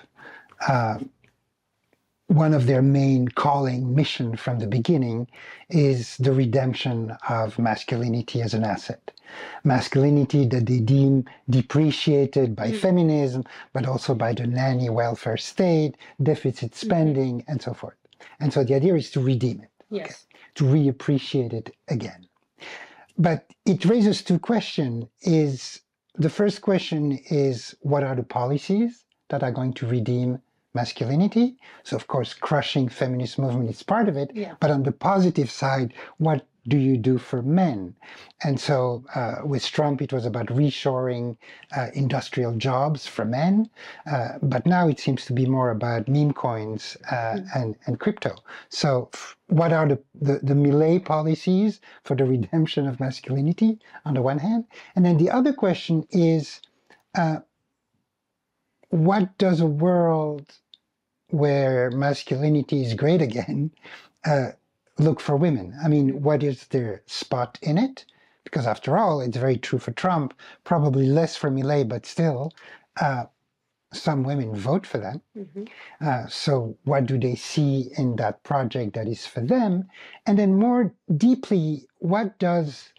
one of their main calling mission from the beginning is the redemption of masculinity as an asset. Masculinity that they deem depreciated by feminism, but also by the nanny welfare state, deficit spending, and so forth. And so the idea is to redeem it, okay, to reappreciate it again. But it raises two questions. The first question is, what are the policies that are going to redeem masculinity? So of course, crushing feminist movement is part of it, but on the positive side, what do you do for men? And so with Trump, it was about reshoring industrial jobs for men, but now it seems to be more about meme coins and crypto. So what are the Milei policies for the redemption of masculinity on the one hand? And then the other question is, what does a world where masculinity is great again look for women? I mean, what is their spot in it? Because after all, it's very true for Trump, probably less for Milei, but still, some women vote for them. So what do they see in that project that is for them? And then more deeply, what does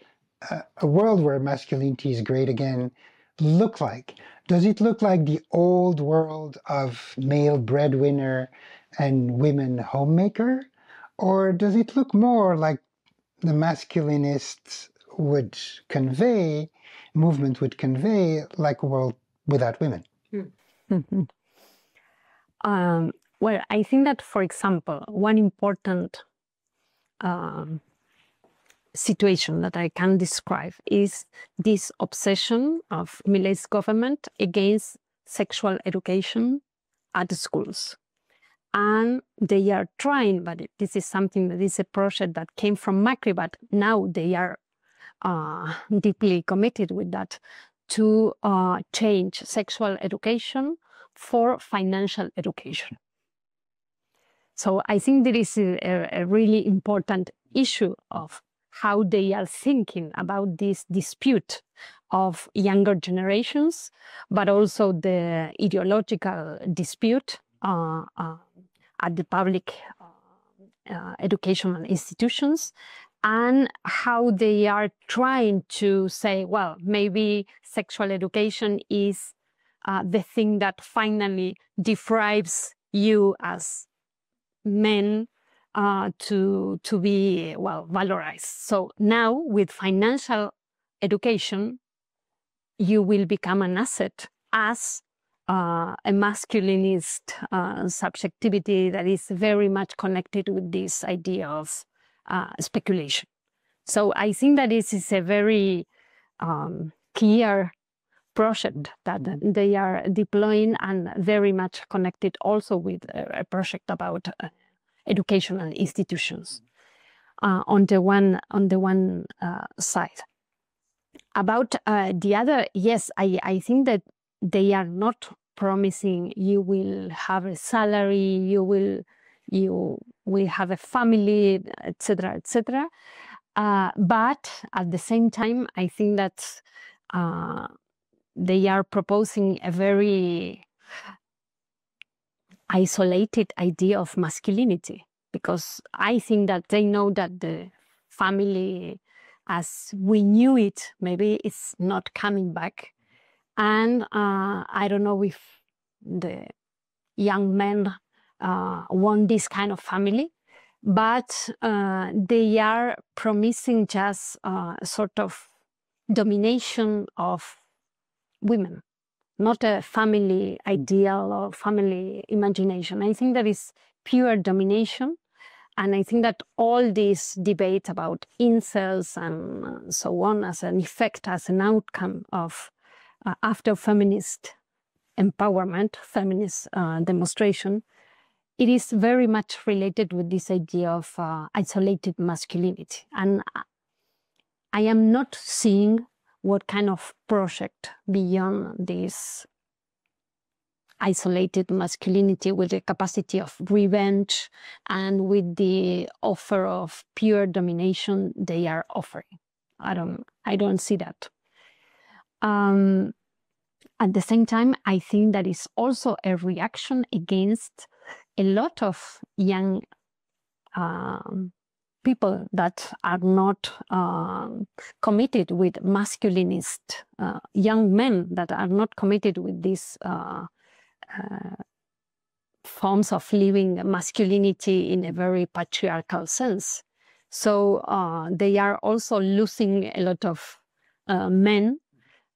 a world where masculinity is great again look like? Does it look like the old world of male breadwinner and women homemaker? Or does it look more like the masculinists would convey, movement would convey, like a world without women? Well, I think that, for example, one important situation that I can describe is this obsession of Milei's government against sexual education at the schools. And they are trying, but this is something that is a project that came from Macri, but now they are deeply committed with that, to change sexual education for financial education. So I think there is a really important issue of how they are thinking about this dispute of younger generations, but also the ideological dispute at the public educational institutions, and how they are trying to say, well, maybe sexual education is the thing that finally deprives you as men to be, well, valorized. So now with financial education, you will become an asset as a masculinist subjectivity that is very much connected with this idea of speculation. So I think that this is a very clear project that they are deploying, and very much connected also with a project about educational institutions on the one side. About the other, yes, I think that they are not promising you will have a salary, you will have a family, etc., etc. But at the same time, I think that they are proposing a very isolated idea of masculinity, because I think that they know that the family as we knew it, maybe it's not coming back. And I don't know if the young men want this kind of family, but they are promising just sort of domination of women, not a family ideal or family imagination. I think that is pure domination. And I think that all this debate about incels and so on as an effect, as an outcome of after feminist empowerment, feminist demonstration, it is very much related with this idea of isolated masculinity. And I am not seeing what kind of project beyond this isolated masculinity with the capacity of revenge and with the offer of pure domination they are offering. I don't see that. At the same time, I think that is also a reaction against a lot of young people that are not committed with masculinist, young men that are not committed with these forms of living masculinity in a very patriarchal sense. So they are also losing a lot of men,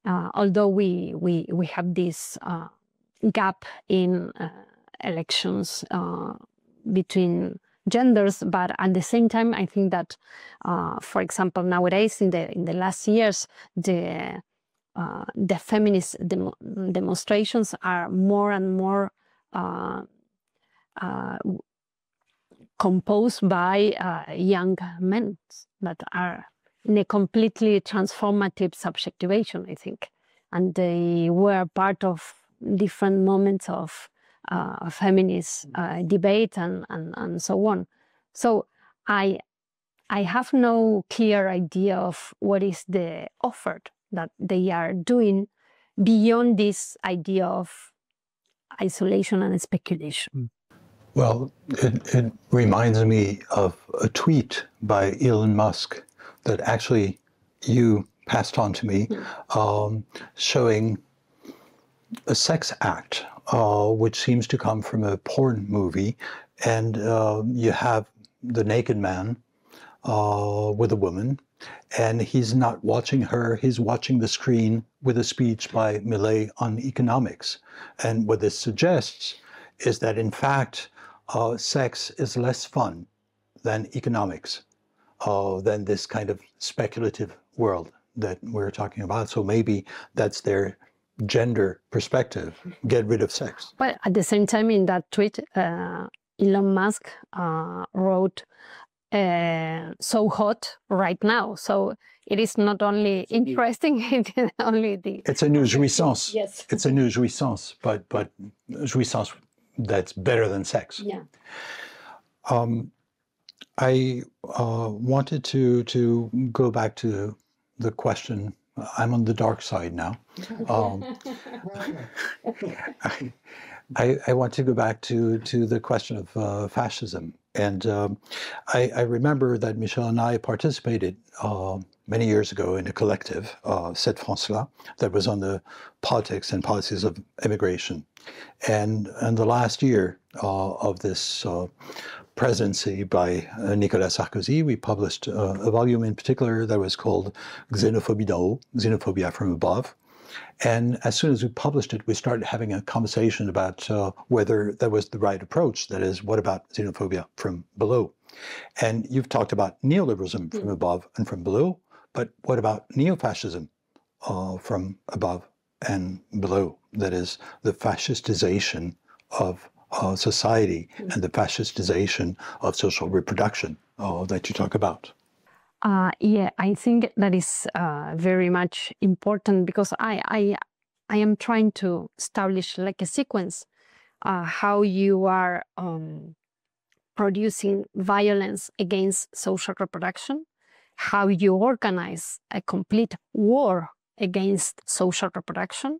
although we have this gap in elections between genders, but at the same time, I think that, for example, nowadays in the last years, the feminist demonstrations are more and more composed by young men that are in a completely transformative subjectivation, I think. And they were part of different moments of feminist debate and so on. So I have no clear idea of what is the offer that they are doing beyond this idea of isolation and speculation. Well, it reminds me of a tweet by Elon Musk that actually you passed on to me, showing a sex act, which seems to come from a porn movie, and you have the naked man with a woman, and he's not watching her, he's watching the screen with a speech by Millet on economics. And what this suggests is that, in fact, sex is less fun than economics, than this kind of speculative world that we're talking about. So maybe that's their gender perspective, get rid of sex. Well, at the same time, in that tweet, Elon Musk wrote, so hot right now. So it is not only interesting, it is only the... It's a new jouissance. Yes. It's a new jouissance, but jouissance that's better than sex. Yeah. I wanted to go back to the question. I'm on the dark side now. I want to go back to the question of fascism. And I remember that Michel and I participated many years ago in a collective, Cette France-là, that was on the politics and policies of immigration. And the last year of this presidency by Nicolas Sarkozy, we published a volume in particular that was called Xénophobie d'en haut, Xenophobia from above. And as soon as we published it, we started having a conversation about whether that was the right approach. That is, what about xenophobia from below? And you've talked about neoliberalism from above and from below, but what about neo-fascism from above and below. That is the fascistization of society and the fascistization of social reproduction that you talk about. Yeah, I think that is very much important because I am trying to establish like a sequence how you are producing violence against social reproduction, how you organize a complete war against social reproduction,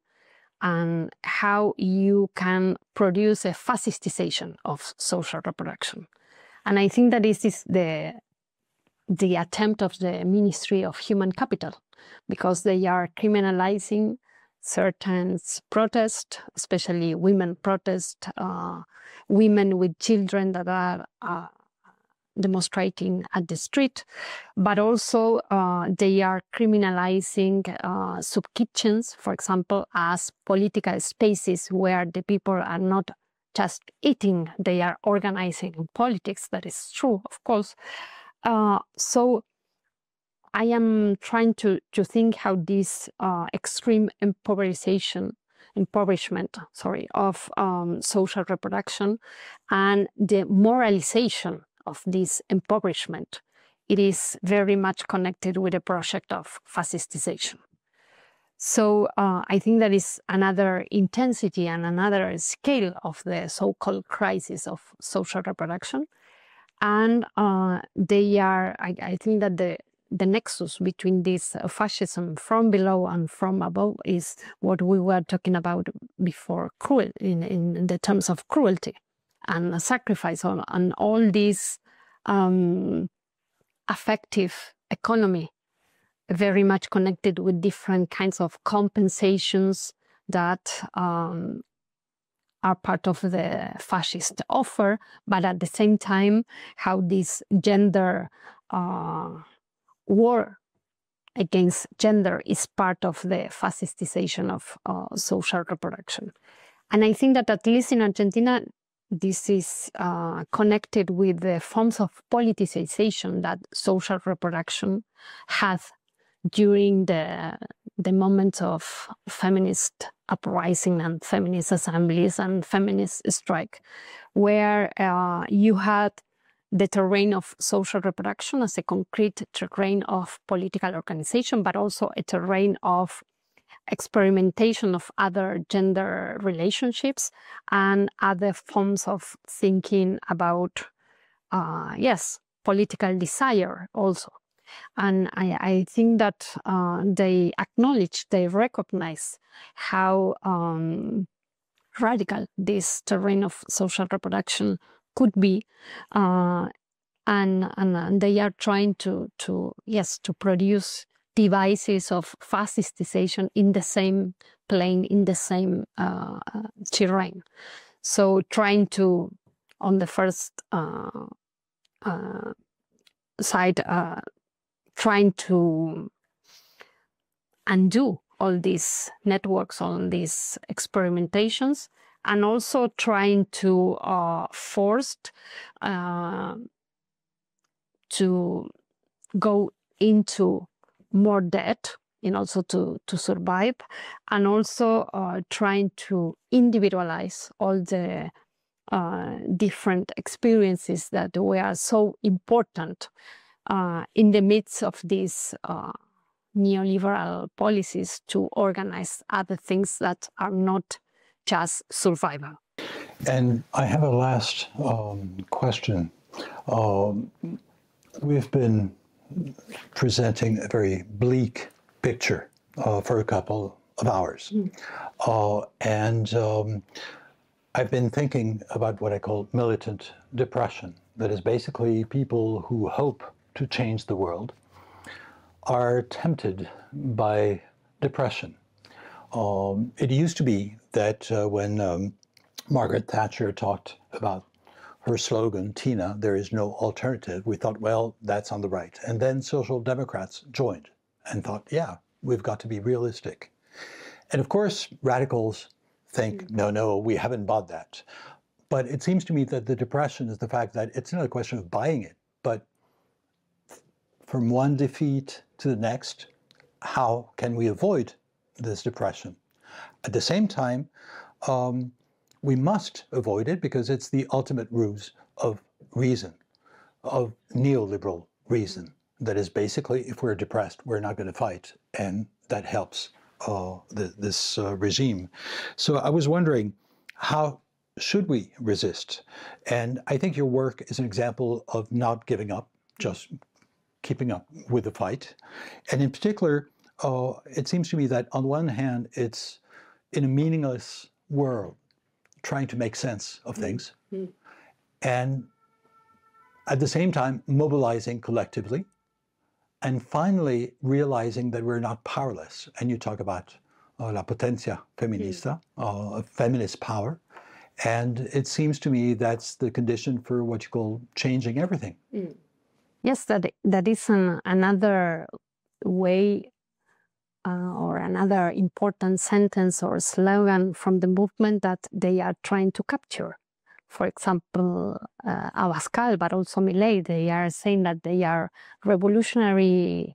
and how you can produce a fascistization of social reproduction. And I think that this is the attempt of the Ministry of Human Capital, because they are criminalizing certain protests, especially women protest, women with children that are demonstrating at the street, but also they are criminalizing soup kitchens, for example, as political spaces where the people are not just eating, they are organizing in politics. That is true, of course. So I am trying to think how this extreme impoverishment of social reproduction and the moralization of this impoverishment, it is very much connected with the project of fascistization. So I think that is another intensity and another scale of the so-called crisis of social reproduction. And they are, I think that the nexus between this fascism from below and from above is what we were talking about before, in the terms of cruelty and sacrifice, and all this affective economy, very much connected with different kinds of compensations that are part of the fascist offer, but at the same time, how this gender war against gender is part of the fascistization of social reproduction. And I think that at least in Argentina, this is connected with the forms of politicization that social reproduction has during the moments of feminist uprising and feminist assemblies and feminist strike, where you had the terrain of social reproduction as a concrete terrain of political organization, but also a terrain of experimentation of other gender relationships and other forms of thinking about, political desire also. And I think that they acknowledge, they recognize how radical this terrain of social reproduction could be, and they are trying to produce devices of fascistization in the same plane, in the same terrain. So trying to, on the first side, trying to undo all these networks, all these experimentations, and also trying to force to go into more debt in also to survive, and also trying to individualize all the different experiences that were so important in the midst of these neoliberal policies to organize other things that are not just survival. And I have a last question. We've been presenting a very bleak picture for a couple of hours. And I've been thinking about what I call militant depression. That is basically people who hope to change the world are tempted by depression. It used to be that when Margaret Thatcher talked about her slogan, Tina, there is no alternative, we thought, well, that's on the right. And then social democrats joined and thought, yeah, we've got to be realistic. And of course, radicals think, no, we haven't bought that. But it seems to me that the depression is the fact that it's not a question of buying it, but from one defeat to the next, how can we avoid this depression? At the same time, we must avoid it because it's the ultimate ruse of reason, of neoliberal reason. That is basically, if we're depressed, we're not going to fight, and that helps this regime. So I was wondering, how should we resist? And I think your work is an example of not giving up, just keeping up with the fight. And in particular, it seems to me that on one hand, it's in a meaningless world, trying to make sense of things, and at the same time, mobilizing collectively, and finally realizing that we're not powerless. And you talk about la potencia feminista, feminist power. And it seems to me that's the condition for what you call changing everything. Yes, that is another way or another important sentence or slogan from the movement that they are trying to capture. For example, Abascal, but also Millet, they are saying that they are revolutionary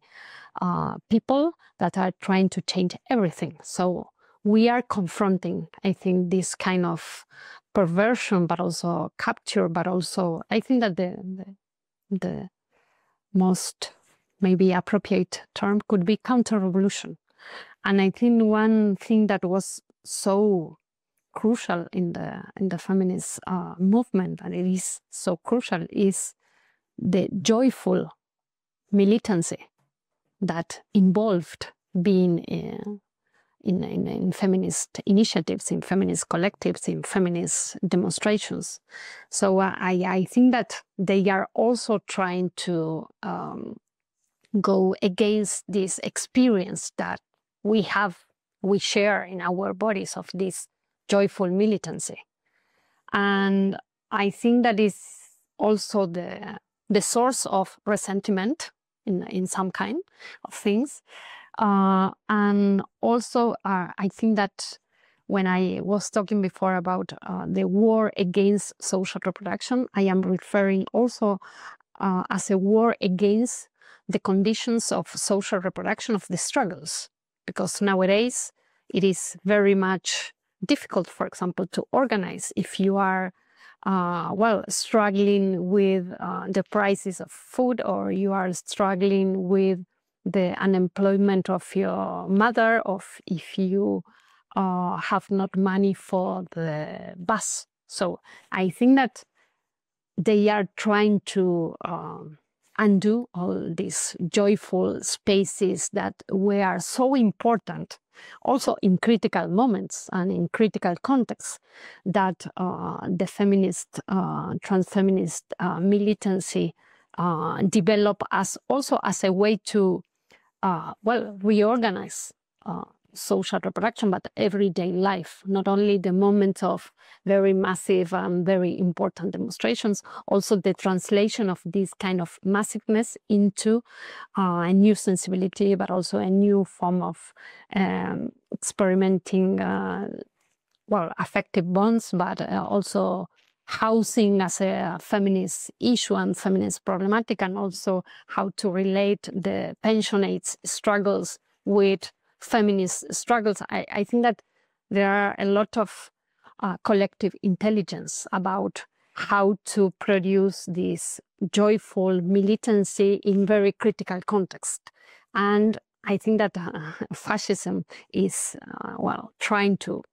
people that are trying to change everything. So we are confronting, I think, this kind of perversion, but also capture, but also I think that the most maybe appropriate term could be counter-revolution. And I think one thing that was so crucial in the feminist movement, and it is so crucial, is the joyful militancy that involved being in feminist initiatives, in feminist collectives, in feminist demonstrations. So I think that they are also trying to go against this experience that we share in our bodies of this joyful militancy. And I think that is also the source of resentment in some kind of things. And also, I think that when I was talking before about the war against social reproduction, I am referring also as a war against the conditions of social reproduction of the struggles. Because nowadays, it is very much difficult, for example, to organize if you are struggling with the prices of food, or you are struggling with the unemployment of your mother, or if you have not money for the bus. So I think that they are trying to undo all these joyful spaces that were so important, also in critical moments and in critical contexts, that the feminist, transfeminist militancy developed as also as a way to reorganize social reproduction, but everyday life, not only the moment of very massive and very important demonstrations, also the translation of this kind of massiveness into a new sensibility, but also a new form of experimenting, affective bonds, but also housing as a feminist issue and feminist problematic, and also how to relate the pensionates' struggles with feminist struggles. I think that there are a lot of collective intelligence about how to produce this joyful militancy in very critical context. And I think that fascism is, trying to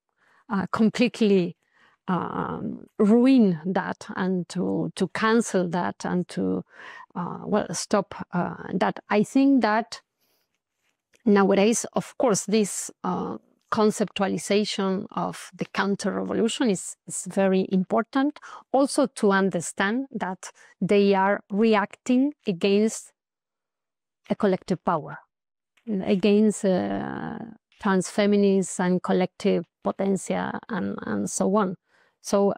completely ruin that, and to cancel that, and to stop that. I think that nowadays, of course, this conceptualization of the counter-revolution is very important. Also to understand that they are reacting against a collective power, against transfeminists and collective potencia and so on. So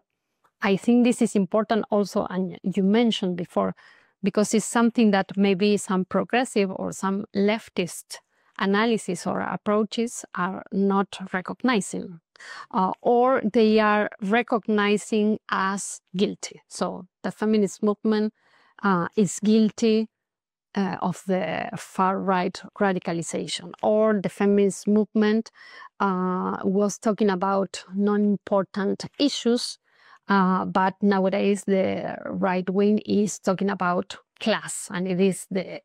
I think this is important also, and you mentioned before, because it's something that maybe some progressive or some leftist analysis or approaches are not recognizing, or they are recognizing as guilty. So the feminist movement is guilty of the far-right radicalization, or the feminist movement was talking about non-important issues, but nowadays the right wing is talking about class, and it is the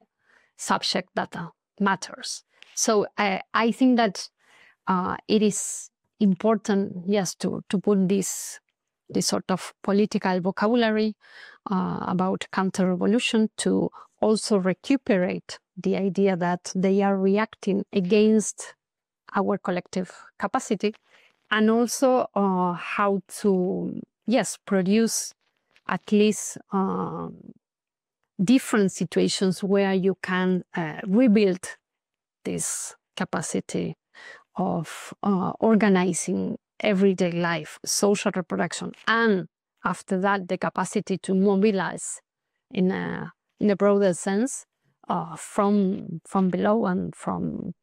subject that matters. So I think that it is important, yes, to put this sort of political vocabulary about counter-revolution, to also recuperate the idea that they are reacting against our collective capacity, and also how to, yes, produce at least different situations where you can rebuild this capacity of organizing everyday life, social reproduction, and after that, the capacity to mobilize in a broader sense from below and from,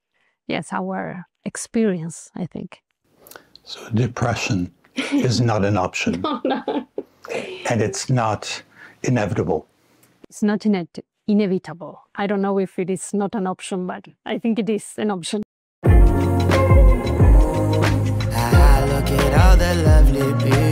yes, our experience, I think. So depression is not an option. No. And it's not inevitable. It's not inevitable. I don't know if it is not an option, but I think it is an option. Look at all the lovely people.